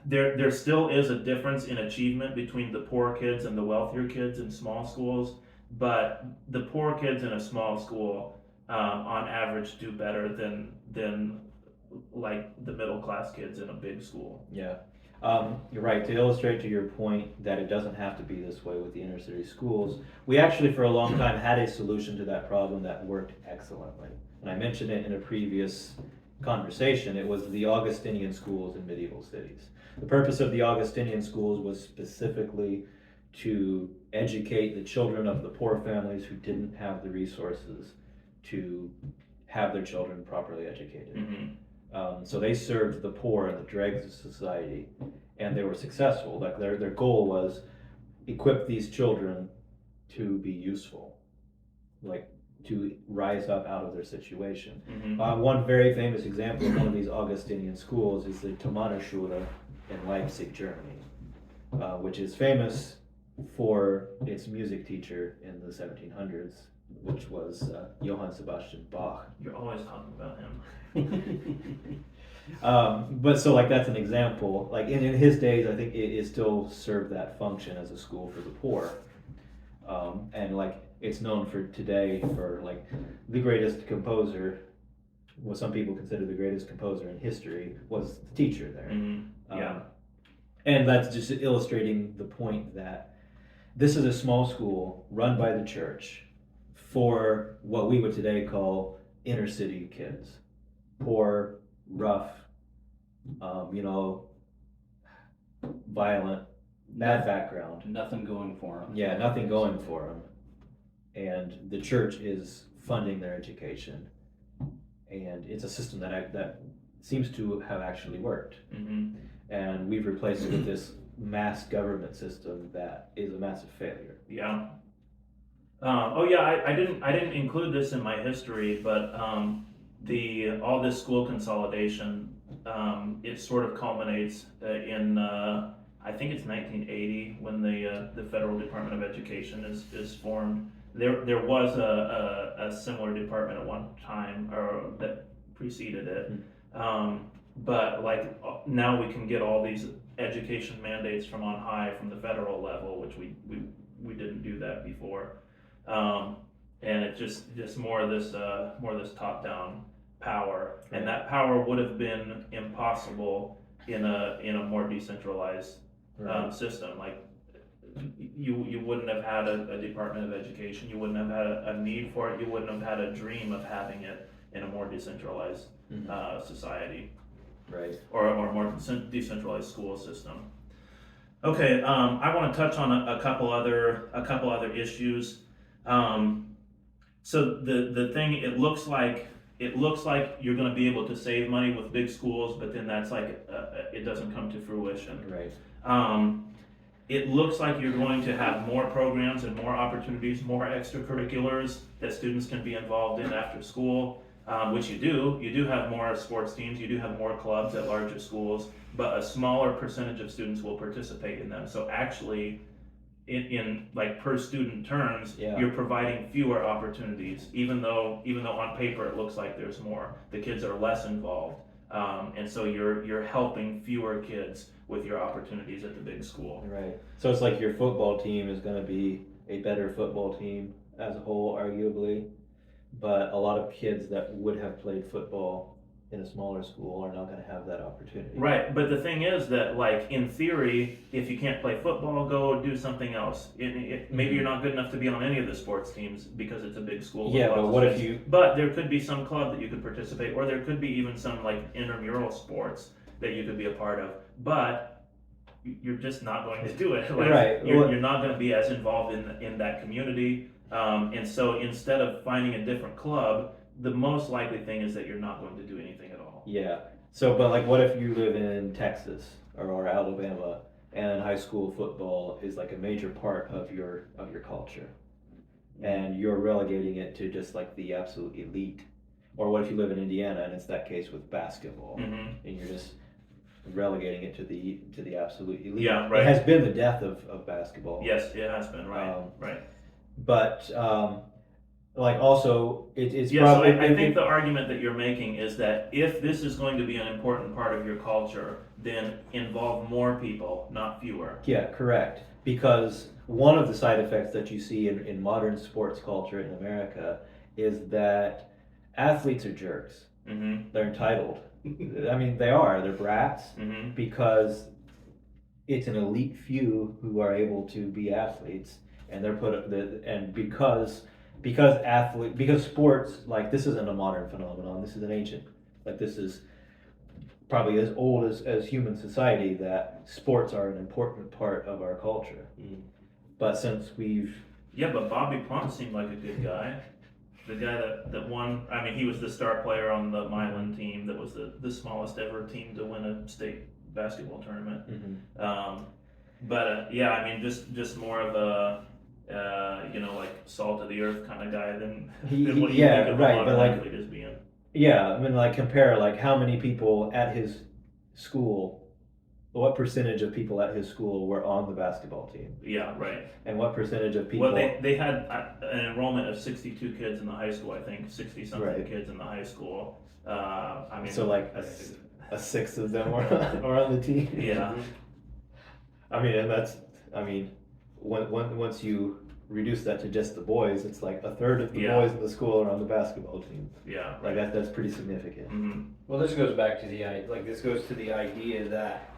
there still is a difference in achievement between the poor kids and the wealthier kids in small schools, but the poor kids in a small school, on average, do better than like the middle class kids in a big school. Yeah. You're right. To illustrate to your point that it doesn't have to be this way with the inner city schools, we actually for a long time had a solution to that problem that worked excellently. And I mentioned it in a previous conversation. It was the Augustinian schools in medieval cities. The purpose of the Augustinian schools was specifically to educate the children of the poor families who didn't have the resources to have their children properly educated. Mm-hmm. So they served the poor and the dregs of society, and they were successful. Like their goal was equip these children to be useful, like to rise up out of their situation. Mm-hmm. One very famous example of one of these Augustinian schools is the Thomanerschule in Leipzig, Germany. which is famous for its music teacher in the 1700s, which was Johann Sebastian Bach. You're always talking about him. But so like that's an example. Like in his days, I think it still served that function as a school for the poor. And like it's known for today for like the greatest composer, what some people consider the greatest composer in history, was the teacher there. Yeah. And that's just illustrating the point that this is a small school run by the church for what we would today call inner city kids, poor, rough, violent, bad background. Nothing going for them. Yeah, nothing going for them. And the church is funding their education. And it's a system that seems to have actually worked. And we've replaced it with this mass government system that is a massive failure. Yeah. I didn't include this in my history, but all this school consolidation, it sort of culminates in I think it's 1980 when the Federal Department of Education is formed. There was a similar department at one time or that preceded it, but like now we can get all these education mandates from on high, from the federal level, which we didn't do that before, and it's just more of this top down power, and that power would have been impossible in a more decentralized system. Like you wouldn't have had a Department of Education, you wouldn't have had a need for it, you wouldn't have had a dream of having it in a more decentralized society, right? Or a more decentralized school system. Okay, I want to touch on a couple other issues. So the thing, it looks like you're going to be able to save money with big schools, but then that's like it doesn't come to fruition. Right. It looks like you're going to have more programs and more opportunities, more extracurriculars that students can be involved in after school, which you do. You do have more sports teams, you do have more clubs at larger schools, but a smaller percentage of students will participate in them. So actually, in like per student terms, you're providing fewer opportunities, even though on paper it looks like there's more. The kids are less involved, and so you're helping fewer kids with your opportunities at the big school. Right. So it's like your football team is going to be a better football team as a whole, arguably, but a lot of kids that would have played football in a smaller school are not going to have that opportunity. Right, but the thing is that, like, in theory, if you can't play football, go do something else. Maybe you're not good enough to be on any of the sports teams because it's a big school. Yeah, but what if you... But there could be some club that you could participate, or there could be even some, like, intramural sports that you could be a part of. But you're just not going to do it. Like, right. You're not going to be as involved in that community. And so instead of finding a different club, the most likely thing is that you're not going to do anything at all. Yeah. So, but like, what if you live in Texas or Alabama, and high school football is like a major part of your culture, and you're relegating it to just like the absolute elite? Or what if you live in Indiana and it's that case with basketball, and you're just relegating it to the absolute elite? Yeah, right. It has been the death of basketball. Yes, it has been. Right, right. But like also it's probably. So I think the argument that you're making is that if this is going to be an important part of your culture, then involve more people, not fewer. Yeah, correct. Because one of the side effects that you see in modern sports culture in America is that athletes are jerks. They're entitled. I mean, they're brats, because it's an elite few who are able to be athletes, and they're because sports, like, this isn't a modern phenomenon, this is an ancient, like, this is probably as old as human society, that sports are an important part of our culture. But since but Bobby Plum seemed like a good guy. The guy that won, I mean, he was the star player on the Milan team that was the smallest ever team to win a state basketball tournament. I mean, just more of a like salt of the earth kind of guy than what you think of a modern athlete as being. Yeah, I mean, like, compare, like, how many people at his school what percentage of people at his school were on the basketball team, Yeah, right. and what percentage of people. Well, they had an enrollment of 62 kids in the high school, I think, 60 something Right. kids in the high school. I mean, So like a sixth of them are on the team. yeah, I mean, and that's, I mean, once you reduce that to just the boys, it's like a third of the Yeah. boys in the school are on the basketball team. yeah, Like that's pretty significant. hmm Well, this goes back to this goes to the idea that,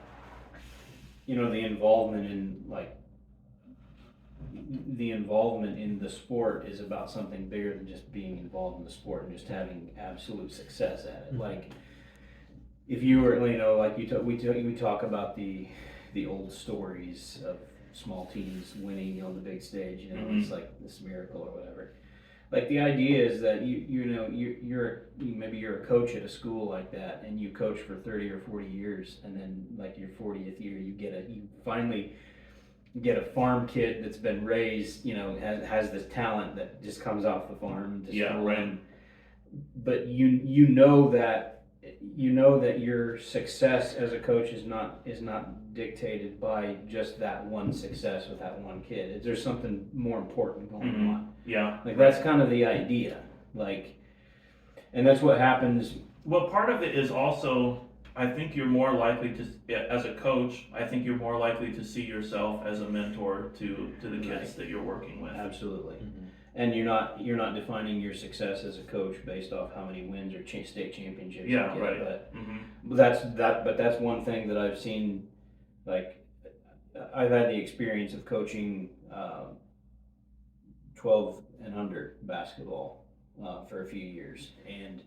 you know, the involvement in the sport is about something bigger than just being involved in the sport and just having absolute success at it. Mhm. Like, if you were, you know, like we talk about the old stories of small teams winning on the big stage. You know, it's like this miracle or whatever. Like, the idea is that maybe you're a coach at a school like that, and you coach for 30 or 40 years, and then like your 40th year, you finally get a farm kid that's been raised, you know, has this talent that just comes off the farm to Yeah, school, right. but you know that your success as a coach is not dictated by just that one success with that one kid. There's something more important going Mhm. on. yeah. Like, that's kind of the idea. Like, and that's what happens. Well, part of it is also, I think you're more likely to, as a coach, I think you're more likely to see yourself as a mentor to the kids Right. that you're working with. Absolutely. Mhm. And you're not defining your success as a coach based off how many wins or state championships Yeah, you get. right. But that's one thing that I've seen. Like, I've had the experience of coaching 12 and under basketball for a few years, and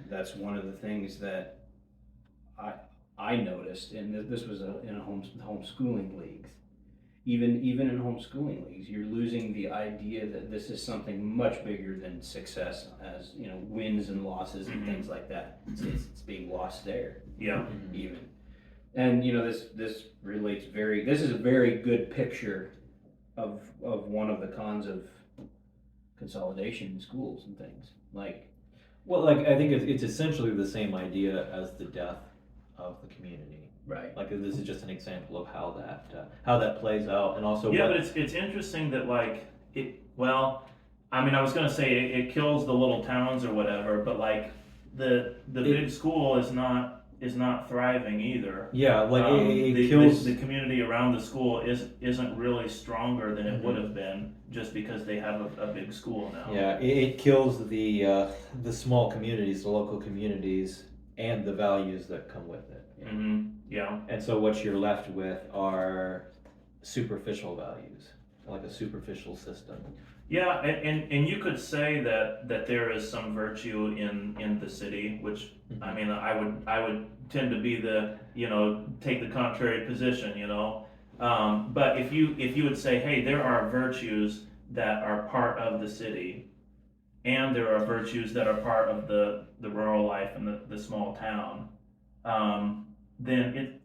that's one of the things that I noticed. And this was in a homeschooling leagues. Even in homeschooling leagues, you're losing the idea that this is something much bigger than success, as you know, wins and losses and Mhm. things like that. It's being lost there, Yeah. even. And you know, this relates this is a very good picture of one of the cons of consolidation in schools and things. Like, Well, like I think it's essentially the same idea as the death of the community. right. Like, this is just an example of how that plays out, and also Yeah, what. but it's interesting that, like, it. Well, I mean, I was gonna say it kills the little towns or whatever, but like the big school is not thriving either. Yeah, like it the, kills. the community around the school isn't really stronger than it Mhm. would have been just because they have a big school now. Yeah, it kills the small communities, the local communities, and the values that come with it. Mm-hmm. Yeah. And so what you're left with are superficial values, like a superficial system. Yeah, and you could say that there is some virtue in the city, which I mean I would tend to be take the contrary position, but if you would say, hey, there are virtues that are part of the city, and there are virtues that are part of the rural life and the small town, then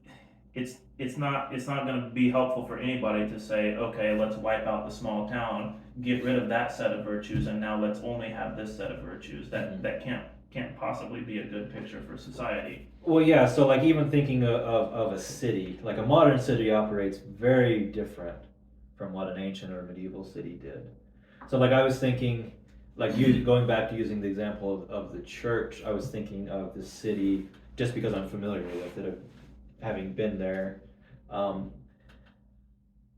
it's not going to be helpful for anybody to say, okay, let's wipe out the small town, get rid of that set of virtues, and now let's only have this set of virtues. That can't possibly be a good picture for society. Well, yeah, so like even thinking of a city, like a modern city operates very different from what an ancient or medieval city did. So like I was thinking, like you going back to using the example of the church, I was thinking of the city just because I'm familiar with it, having been there.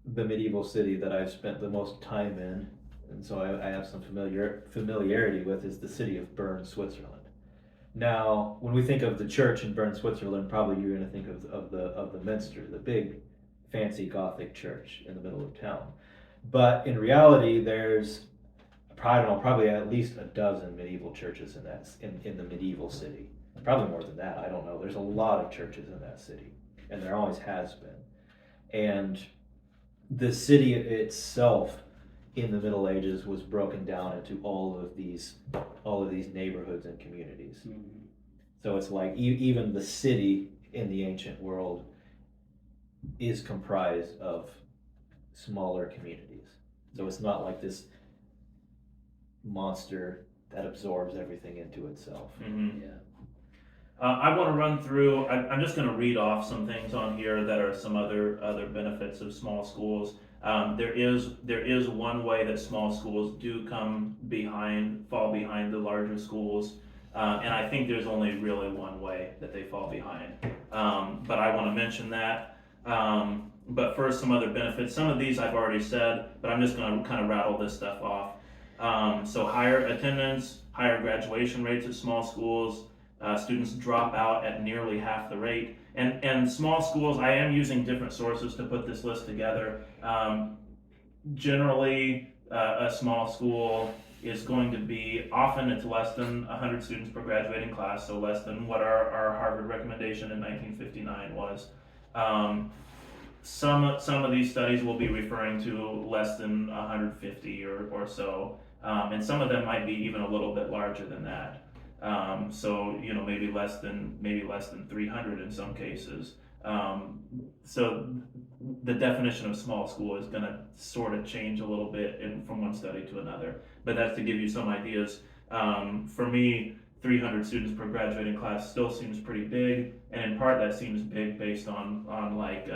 The medieval city that I've spent the most time in, and so I have some familiarity with, is the city of Bern, Switzerland. Now, when we think of the church in Bern, Switzerland, probably you're going to think of the Minster, the big, fancy Gothic church in the middle of town. But in reality, there's probably at least a dozen medieval churches in the medieval city. Probably more than that. I don't know. There's a lot of churches in that city, and there always has been. And the city itself in the Middle Ages was broken down into all of these neighborhoods and communities. Mm-hmm. So it's like even the city in the ancient world is comprised of smaller communities. So it's not like this monster that absorbs everything into itself. Mm-hmm. Yeah. I want to run through. I'm just going to read off some things on here that are some other benefits of small schools. There is one way that small schools do fall behind the larger schools, and I think there's only really one way that they fall behind. But I want to mention that. But first, some other benefits. Some of these I've already said, but I'm just going to kind of rattle this stuff off. So higher attendance, higher graduation rates at small schools. Students drop out at nearly half the rate. And small schools, I am using different sources to put this list together. Generally, a small school is going to be, often it's less than 100 students per graduating class, so less than what our Harvard recommendation in 1959 was. Some of these studies will be referring to less than 150 or so, and some of them might be even a little bit larger than that. So maybe less than 300 in some cases. So the definition of small school is going to sort of change a little bit from one study to another. But that's to give you some ideas. For me, 300 students per graduating class still seems pretty big, and in part that seems big based on like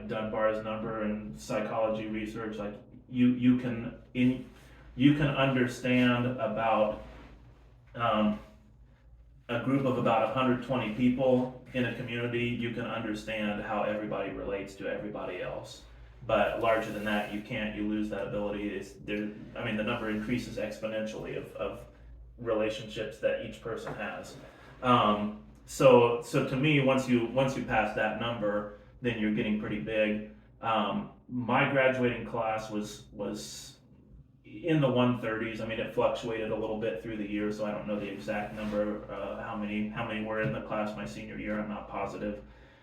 Dunbar's number and psychology research. Like you can understand about a group of about 120 people in a community. You can understand how everybody relates to everybody else. But larger than that, you can't. You lose that ability. The number increases exponentially of relationships that each person has. So to me, once you pass that number, then you're getting pretty big. My graduating class was in the 130s. I mean, it fluctuated a little bit through the year, so I don't know the exact number, how many were in the class my senior year. I'm not positive,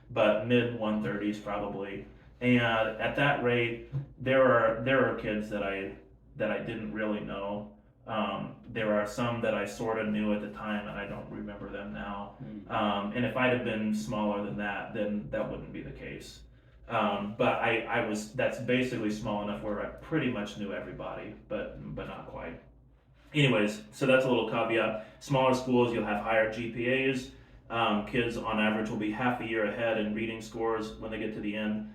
but mid 130s probably. And at that rate, there are kids that I didn't really know. There are some that I sort of knew at the time, and I don't remember them now. And if I'd have been smaller than that, then that wouldn't be the case. But that's basically small enough where I pretty much knew everybody, but not quite. Anyways, so that's a little caveat. Smaller schools, you'll have higher GPAs. Kids on average will be half a year ahead in reading scores when they get to the end.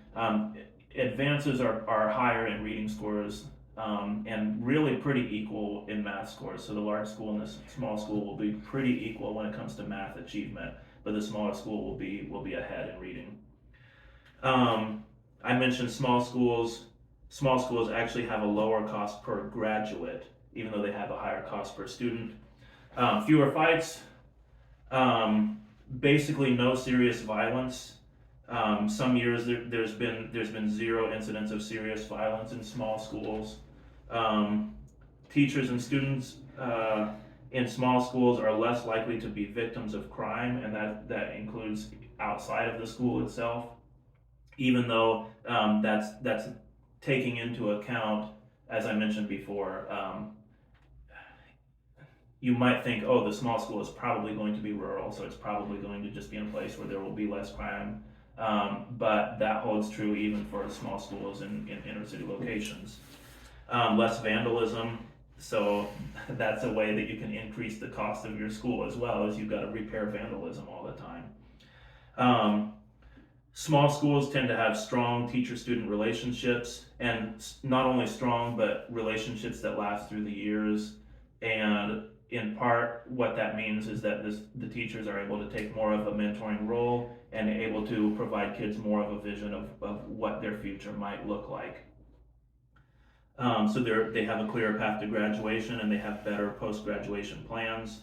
Advances are higher in reading scores, and really pretty equal in math scores. So the large school and the small school will be pretty equal when it comes to math achievement, but the smaller school will be ahead in reading. I mentioned small schools. Small schools actually have a lower cost per graduate, even though they have a higher cost per student. Fewer fights, basically no serious violence. Some years there's been 0 incidents of serious violence in small schools. Teachers and students in small schools are less likely to be victims of crime, and that includes outside of the school itself. Even though that's taking into account, as I mentioned before, you might think, oh, the small school is probably going to be rural, so it's probably going to just be in a place where there will be less crime. But that holds true even for small schools in inner city locations. Less vandalism, so that's a way that you can increase the cost of your school as well, as you've got to repair vandalism all the time. Small schools tend to have strong teacher-student relationships, and not only strong, but relationships that last through the years. And in part, what that means is that the teachers are able to take more of a mentoring role and able to provide kids more of a vision of what their future might look like. So they have a clearer path to graduation, and they have better post-graduation plans.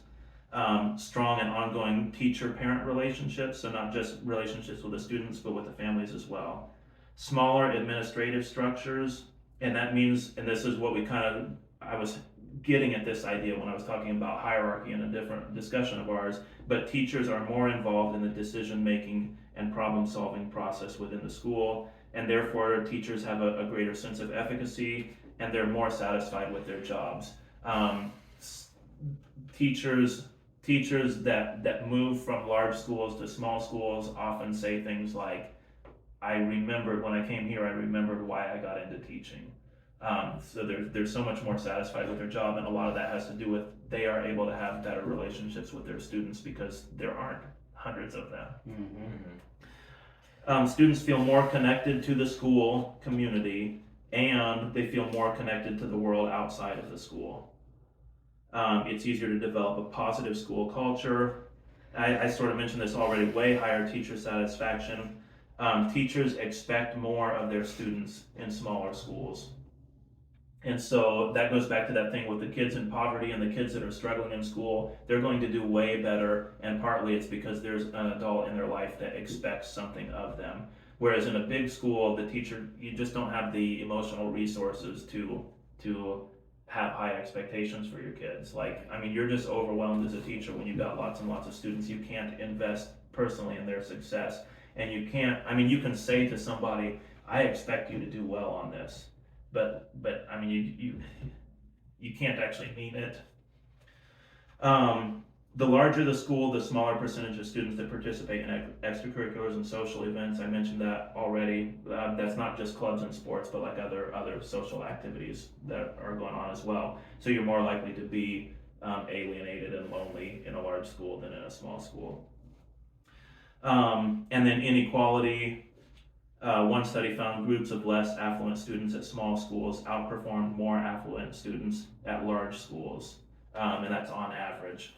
Strong and ongoing teacher-parent relationships, so not just relationships with the students, but with the families as well. Smaller administrative structures, and that means, and this is what I was getting at this idea when I was talking about hierarchy in a different discussion of ours, but teachers are more involved in the decision-making and problem-solving process within the school, and therefore teachers have a greater sense of efficacy, and they're more satisfied with their jobs. Teachers that move from large schools to small schools often say things like, I remembered when I came here, I remembered why I got into teaching. So they're so much more satisfied with their job, and a lot of that has to do with they are able to have better relationships with their students because there aren't hundreds of them. Students feel more connected to the school community, and they feel more connected to the world outside of the school. It's easier to develop a positive school culture. I sort of mentioned this already, way higher teacher satisfaction. Teachers expect more of their students in smaller schools. And so that goes back to that thing with the kids in poverty and the kids that are struggling in school. They're going to do way better, and partly it's because there's an adult in their life that expects something of them. Whereas in a big school, the teacher, you just don't have the emotional resources to have high expectations for your kids. Like, I mean, you're just overwhelmed as a teacher when you've got lots and lots of students. You can't invest personally in their success. And you can't, I mean, you can say to somebody, I expect you to do well on this. But I mean, you can't actually mean it. The larger the school, the smaller percentage of students that participate in extracurriculars and social events. I mentioned that already. That's not just clubs and sports, but like other social activities that are going on as well. So you're more likely to be alienated and lonely in a large school than in a small school. And then inequality. One study found groups of less affluent students at small schools outperformed more affluent students at large schools, and that's on average.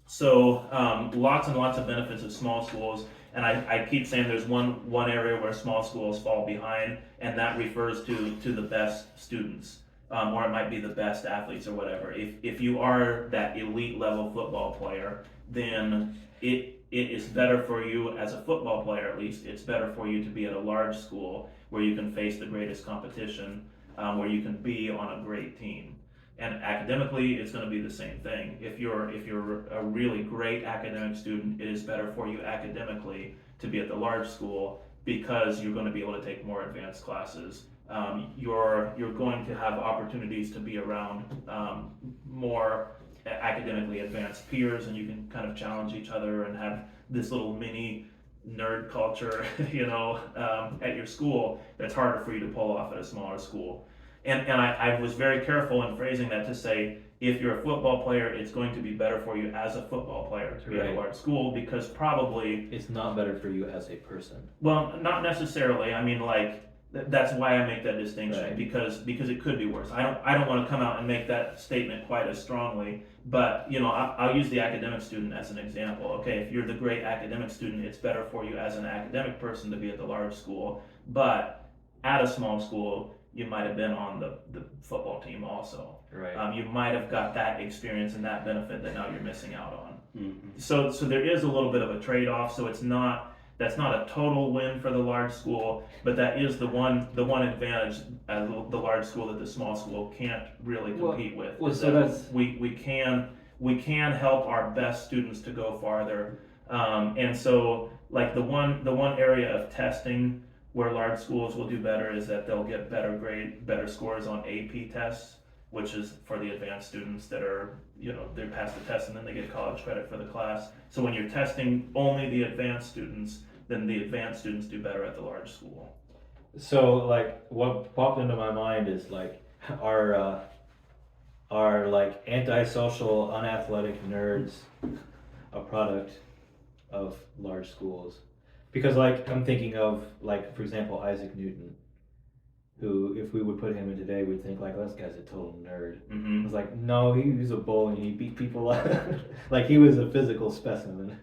So lots and lots of benefits of small schools, and I keep saying there's one area where small schools fall behind, and that refers to the best students, or it might be the best athletes or whatever. If you are that elite level football player, then it is better for you as a football player, at least. It's better for you to be at a large school where you can face the greatest competition, where you can be on a great team. And academically, it's going to be the same thing. If you're a really great academic student, it is better for you academically to be at the large school because you're going to be able to take more advanced classes. You're going to have opportunities to be around more academically advanced peers, and you can kind of challenge each other and have this little mini nerd culture, at your school that's harder for you to pull off at a smaller school. And I was very careful in phrasing that to say, if you're a football player, it's going to be better for you as a football player to be at a large school, because probably it's not better for you as a person. Well, not necessarily. I mean, like, that's why I make that distinction, right. because it could be worse. I don't want to come out and make that statement quite as strongly, but I'll use the academic student as an example. Okay, if you're the great academic student, it's better for you as an academic person to be at the large school, but at a small school, you might have been on the football team also. Right. You might have got that experience and that benefit that now you're missing out on. Mm-hmm. So there is a little bit of a trade-off. So that's not a total win for the large school, but that is the one advantage as the large school that the small school can't really compete with. Well, so that's we can help our best students to go farther, and so like the one area of testing where large schools will do better is that they'll get better scores on AP tests, which is for the advanced students that are, they pass the test and then they get college credit for the class. So when you're testing only the advanced students, then the advanced students do better at the large school. So like what popped into my mind is like our like antisocial, unathletic nerds a product of large schools? Because like I'm thinking of like, for example, Isaac Newton, who if we would put him in today, we'd think like, oh, this guy's a total nerd. Mm-hmm. It's like, no, he was a bully and he beat people up. Like he was a physical specimen.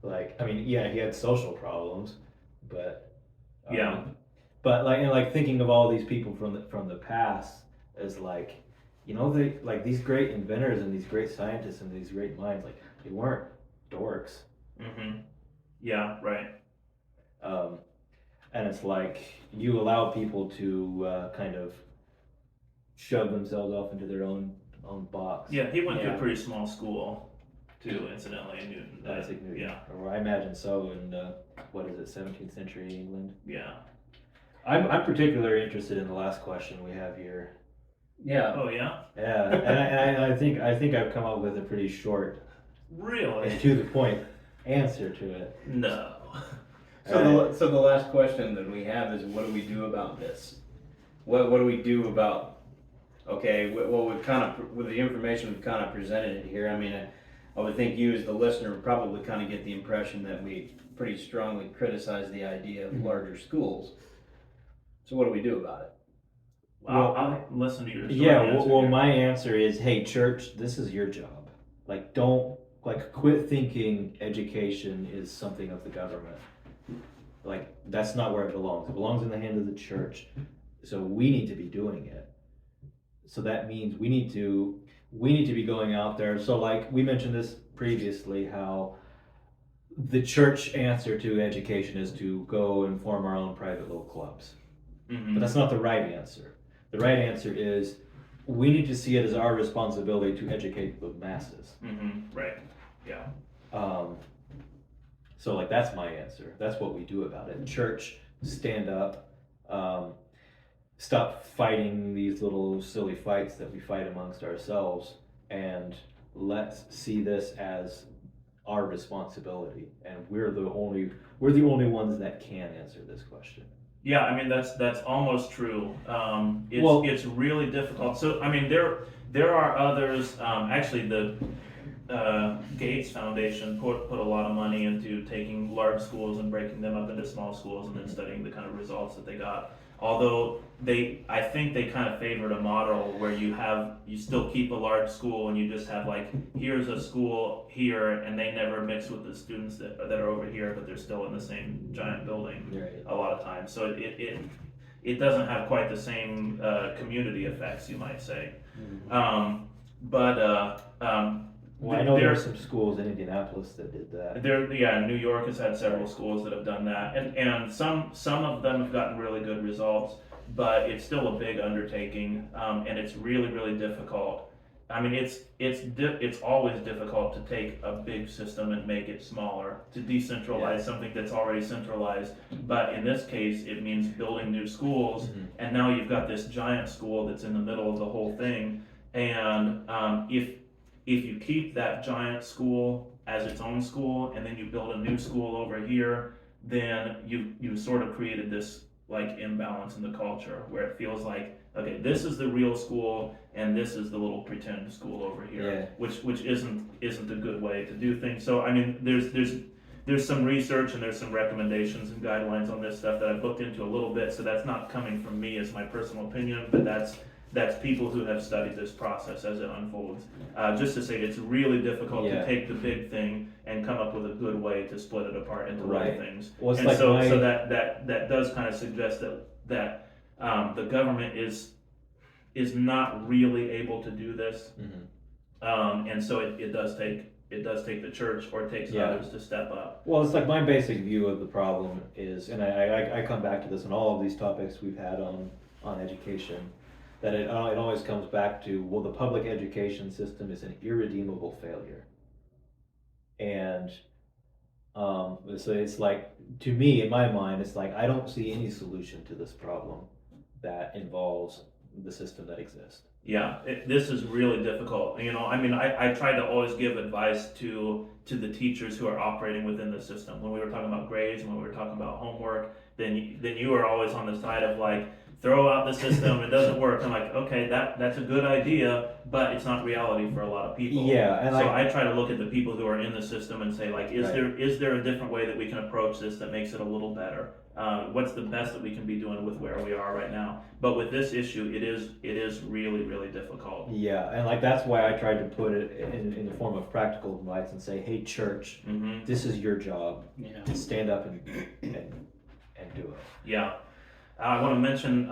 Like, I mean, yeah, he had social problems, but Yeah. But like thinking of all these people from the past as like, they like these great inventors and these great scientists and these great minds, like they weren't dorks. Mm-hmm. Yeah, right. And it's like you allow people to kind of shove themselves off into their own box. Yeah, he went to a pretty small school too, incidentally, in Newton. Isaac Newton. Yeah. Or I imagine so in 17th century England. Yeah. I'm particularly interested in the last question we have here. Yeah. Oh yeah. Yeah, and I think I've come up with a pretty short Really? and to the point answer to it. No. So the last question that we have is, what do we do about this? What do we do about Okay, well, we've kind of, with the information we've kind of presented it here, I mean, I would think you as the listener would probably kind of get the impression that we pretty strongly criticize the idea of larger schools. So what do we do about it? I'll listen to your short Yeah, answer well, here. my answer is, hey, church, this is your job. Like, don't, like, quit thinking education is something of the government. Like, that's not where it belongs. It belongs in the hand of the church. So we need to be doing it. So that means we need to be going out there. So like we mentioned this previously, how the church answer to education is to go and form our own private little clubs. But that's not the right answer. The right answer is we need to see it as our responsibility to educate the masses. Right. Yeah. So like that's my answer. That's what we do about it. Church, stand up. Stop fighting these little silly fights that we fight amongst ourselves, and let's see this as our responsibility. And we're the only ones that can answer this question. Yeah, I mean that's almost true. Well- It's really difficult. So I mean there are others. Actually, the Gates Foundation put a lot of money into taking large schools and breaking them up into small schools and then studying the kind of results that they got. Although I think they kind of favored a model where you still keep a large school and you just have like, here's a school here, and they never mix with the students that are over here, but they're still in the same giant building a lot of times. So it doesn't have quite the same community effects, you might say. Well, I know there are some schools in Indianapolis that did that. New York has had several schools that have done that, and some of them have gotten really good results, but it's still a big undertaking, and it's really, really difficult. I mean, it's always difficult to take a big system and make it smaller, to decentralize something that's already centralized. But in this case, it means building new schools, and now you've got this giant school that's in the middle of the whole thing, and if you keep that giant school as its own school and then you build a new school over here, then you sort of created this like imbalance in the culture where it feels like, okay, this is the real school and this is the little pretend school over here, which isn't a good way to do things. So I mean, there's some research and there's some recommendations and guidelines on this stuff that I've looked into a little bit. So that's not coming from me as my personal opinion, but that's people who have studied this process as it unfolds. Just to say, it's really difficult to take the big thing and come up with a good way to split it apart into little things. Well, and like so that does kind of suggest that the government is not really able to do this, and so it does take the church, or it takes others to step up. Well, it's like my basic view of the problem is, and I come back to this in all of these topics we've had on education, that it always comes back to, well, the public education system is an irredeemable failure. And so it's like, to me, in my mind, it's like, I don't see any solution to this problem that involves the system that exists. Yeah, this is really difficult. You know, I mean, I try to always give advice to the teachers who are operating within the system. When we were talking about grades and when we were talking about homework, then you are always on the side of like, throw out the system, it doesn't work. I'm like, okay, that's a good idea, but it's not reality for a lot of people. Yeah, and so I try to look at the people who are in the system and say, like, is there a different way that we can approach this that makes it a little better? What's the best that we can be doing with where we are right now? But with this issue, it is really, really difficult. Yeah, and like that's why I tried to put it in the form of practical advice and say, hey, church, this is your job. Stand up and do it. Yeah. I want to mention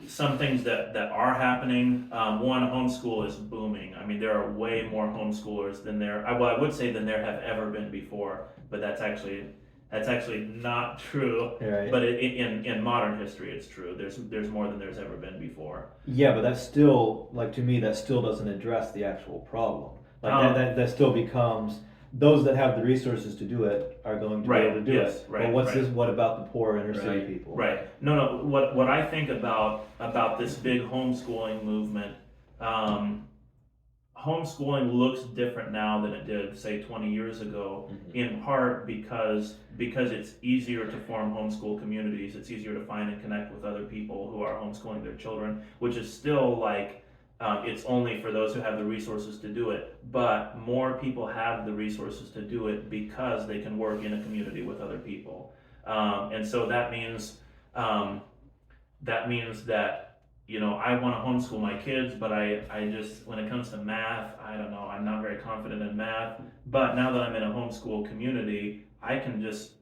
some things that are happening. One, homeschool is booming. I mean, there are way more homeschoolers than I would say than there have ever been before, but that's actually not true. Right. But in modern history, it's true. There's more than there's ever been before. Yeah, but that's still, like, to me, that still doesn't address the actual problem. Like that still becomes, those that have the resources to do it are going to be able to do it. Right, but what about the poor inner city people? Right. No. What I think about this big homeschooling movement, homeschooling looks different now than it did, say, 20 years ago, in part because it's easier to form homeschool communities. It's easier to find and connect with other people who are homeschooling their children, which is still like, it's only for those who have the resources to do it, but more people have the resources to do it because they can work in a community with other people. And so that means that, you know, I want to homeschool my kids, but I just, when it comes to math, I don't know, I'm not very confident in math. But now that I'm in a homeschool community, I can just,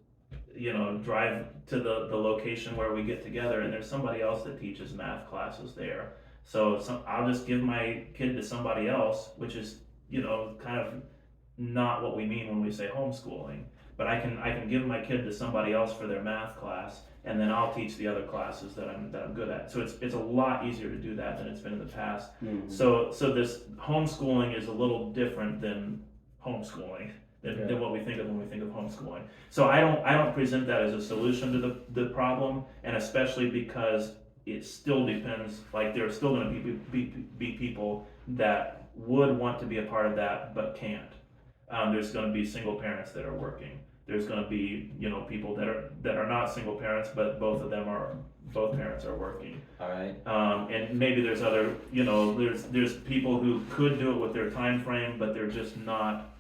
you know, drive to the location where we get together, and there's somebody else that teaches math classes there. So I'll just give my kid to somebody else, which is, you know, kind of not what we mean when we say homeschooling. But I can give my kid to somebody else for their math class, and then I'll teach the other classes that I'm good at. So it's a lot easier to do that than it's been in the past. So this homeschooling is a little different than homeschooling than what we think of when we think of homeschooling. So I don't present that as a solution to the problem, and especially because it still depends. Like, there are still going to be people that would want to be a part of that but can't. There's going to be single parents that are working. There's going to be, you know, people that are not single parents, but both parents are working. All right. And maybe there's other, you know, there's people who could do it with their time frame, but they're just not.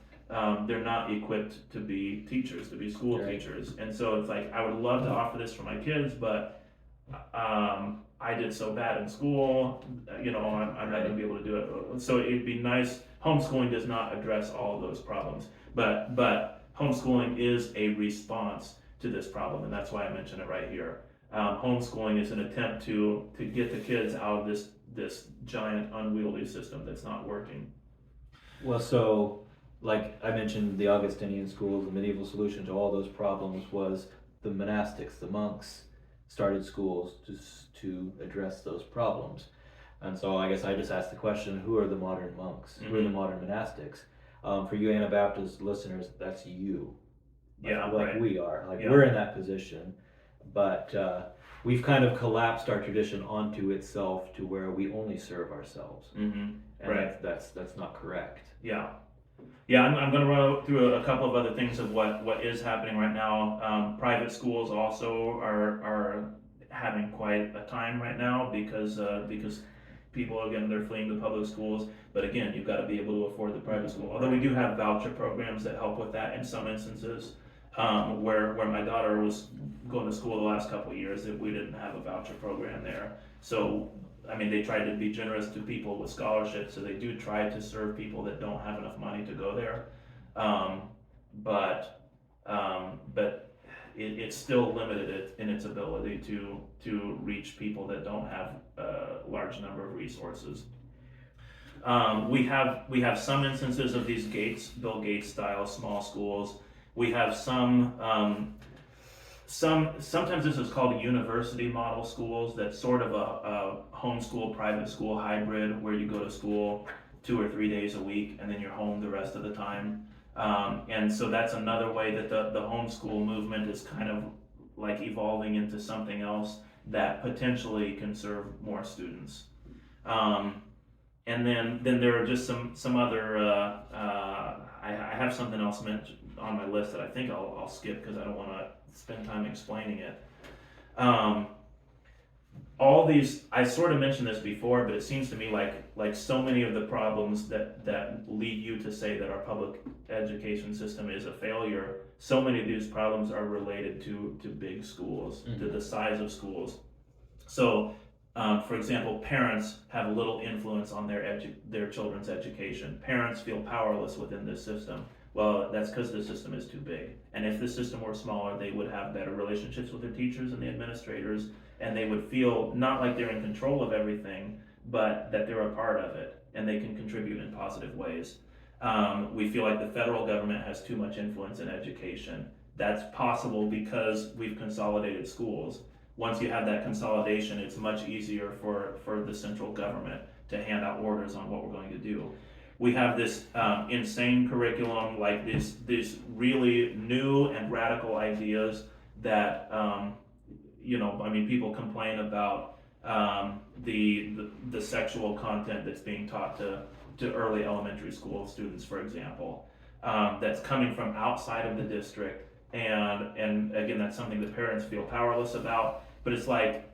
They're not equipped to be teachers, to be school teachers. And so it's like, I would love to offer this for my kids, but I did so bad in school, you know, I'm not going to be able to do it. So it'd be nice. Homeschooling does not address all of those problems, but homeschooling is a response to this problem, and that's why I mention it right here. Homeschooling is an attempt to get the kids out of this giant unwieldy system that's not working. Well, so like I mentioned, the Augustinian schools, the medieval solution to all those problems was the monastics, the monks started schools to address those problems. And so I guess I just asked the question, who are the modern monks? Who are the modern monastics? For you Anabaptist listeners, that's you. Like we are. Like we're in that position. But we've kind of collapsed our tradition onto itself to where we only serve ourselves. And that's not correct. I'm going to run through a couple of other things of what is happening right now. Private schools also are having quite a time right now because people, again, they're fleeing the public schools. But again, you've got to be able to afford the private school. Although we do have voucher programs that help with that in some instances. Where my daughter was going to school the last couple of years, that we didn't have a voucher program there. So, I mean, they tried to be generous to people with scholarships, so they do try to serve people that don't have enough money to go there. But it's still limited in its ability to reach people that don't have a large number of resources. We have some instances of these Bill Gates style small schools. We have sometimes this is called university model schools. That's sort of a homeschool, private school hybrid, where you go to school 2 or 3 days a week and then you're home the rest of the time. And so that's another way that the homeschool movement is kind of like evolving into something else that potentially can serve more students. And then there are just some other, I have something else mentioned on my list that I think I'll skip because I don't want to spend time explaining it. All these, I sort of mentioned this before, but it seems to me like so many of the problems that lead you to say that our public education system is a failure, so many of these problems are related to big schools, to the size of schools. So, for example, parents have little influence on their children's education. Parents feel powerless within this system. Well, that's because the system is too big. And if the system were smaller, they would have better relationships with their teachers and the administrators, and they would feel not like they're in control of everything, but that they're a part of it, and they can contribute in positive ways. We feel like the federal government has too much influence in education. That's possible because we've consolidated schools. Once you have that consolidation, it's much easier for the central government to hand out orders on what we're going to do. We have this insane curriculum, like these really new and radical ideas that, people complain about the sexual content that's being taught to early elementary school students, for example, that's coming from outside of the district, and again, that's something the parents feel powerless about. But it's like,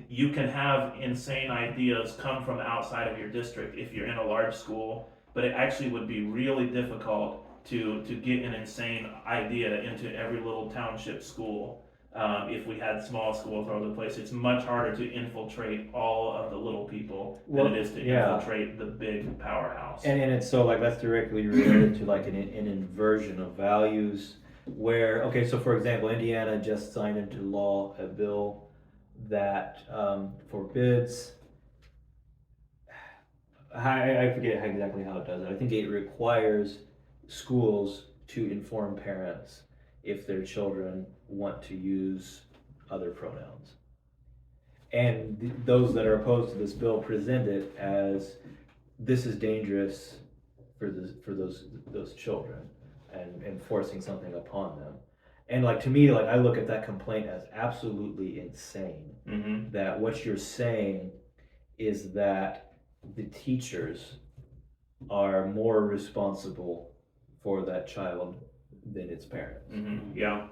you can have insane ideas come from outside of your district if you're in a large school, but it actually would be really difficult to get an insane idea into every little township school. If we had small schools all over the place, it's much harder to infiltrate all of the little people than it is to infiltrate the big powerhouse. And it's so like that's directly related to like an inversion of values where, okay, so for example, Indiana just signed into law a bill that forbids, I forget exactly how it does it. I think it requires schools to inform parents if their children want to use other pronouns. And those that are opposed to this bill present it as this is dangerous for those children and forcing something upon them. And like to me, like I look at that complaint as absolutely insane. Mm-hmm. That what you're saying is that the teachers are more responsible for that child than its parents. Mm-hmm. Yeah,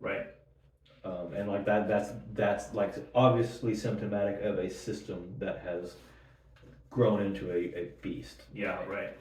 right. And like that's like obviously symptomatic of a system that has grown into a beast. Yeah, right.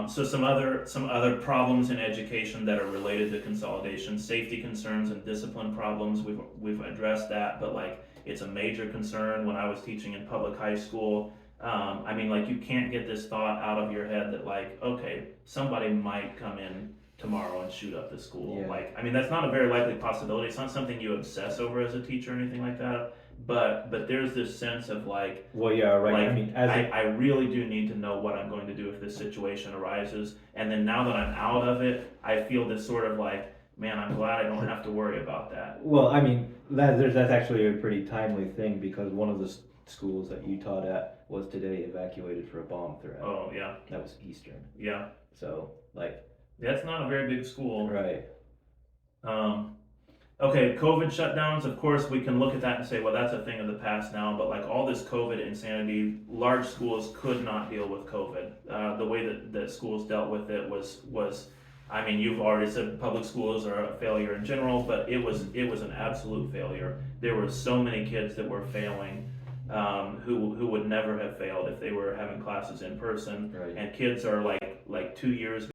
So some other problems in education that are related to consolidation: safety concerns and discipline problems. We've addressed that, but like it's a major concern. When I was teaching in public high school, I mean, like you can't get this thought out of your head that like, okay, somebody might come in tomorrow and shoot up the school. Yeah. Like, I mean, that's not a very likely possibility. It's not something you obsess over as a teacher or anything like that. But there's this sense of like, well, yeah, right. Like, I mean, I really do need to know what I'm going to do if this situation arises. And then now that I'm out of it, I feel this sort of like, man, I'm glad I don't have to worry about that. well, I mean, that's actually a pretty timely thing because one of the schools that you taught at was today evacuated for a bomb threat. Oh, yeah. That was Eastern. Yeah. So, like, That's not a very big school. right. Okay, COVID shutdowns, of course, we can look at that and say, well, that's a thing of the past now, but like all this COVID insanity, large schools could not deal with COVID. The way that schools dealt with it was, I mean, you've already said public schools are a failure in general, but it was an absolute failure. There were so many kids that were failing, who would never have failed if they were having classes in person. Right. And kids are like 2 years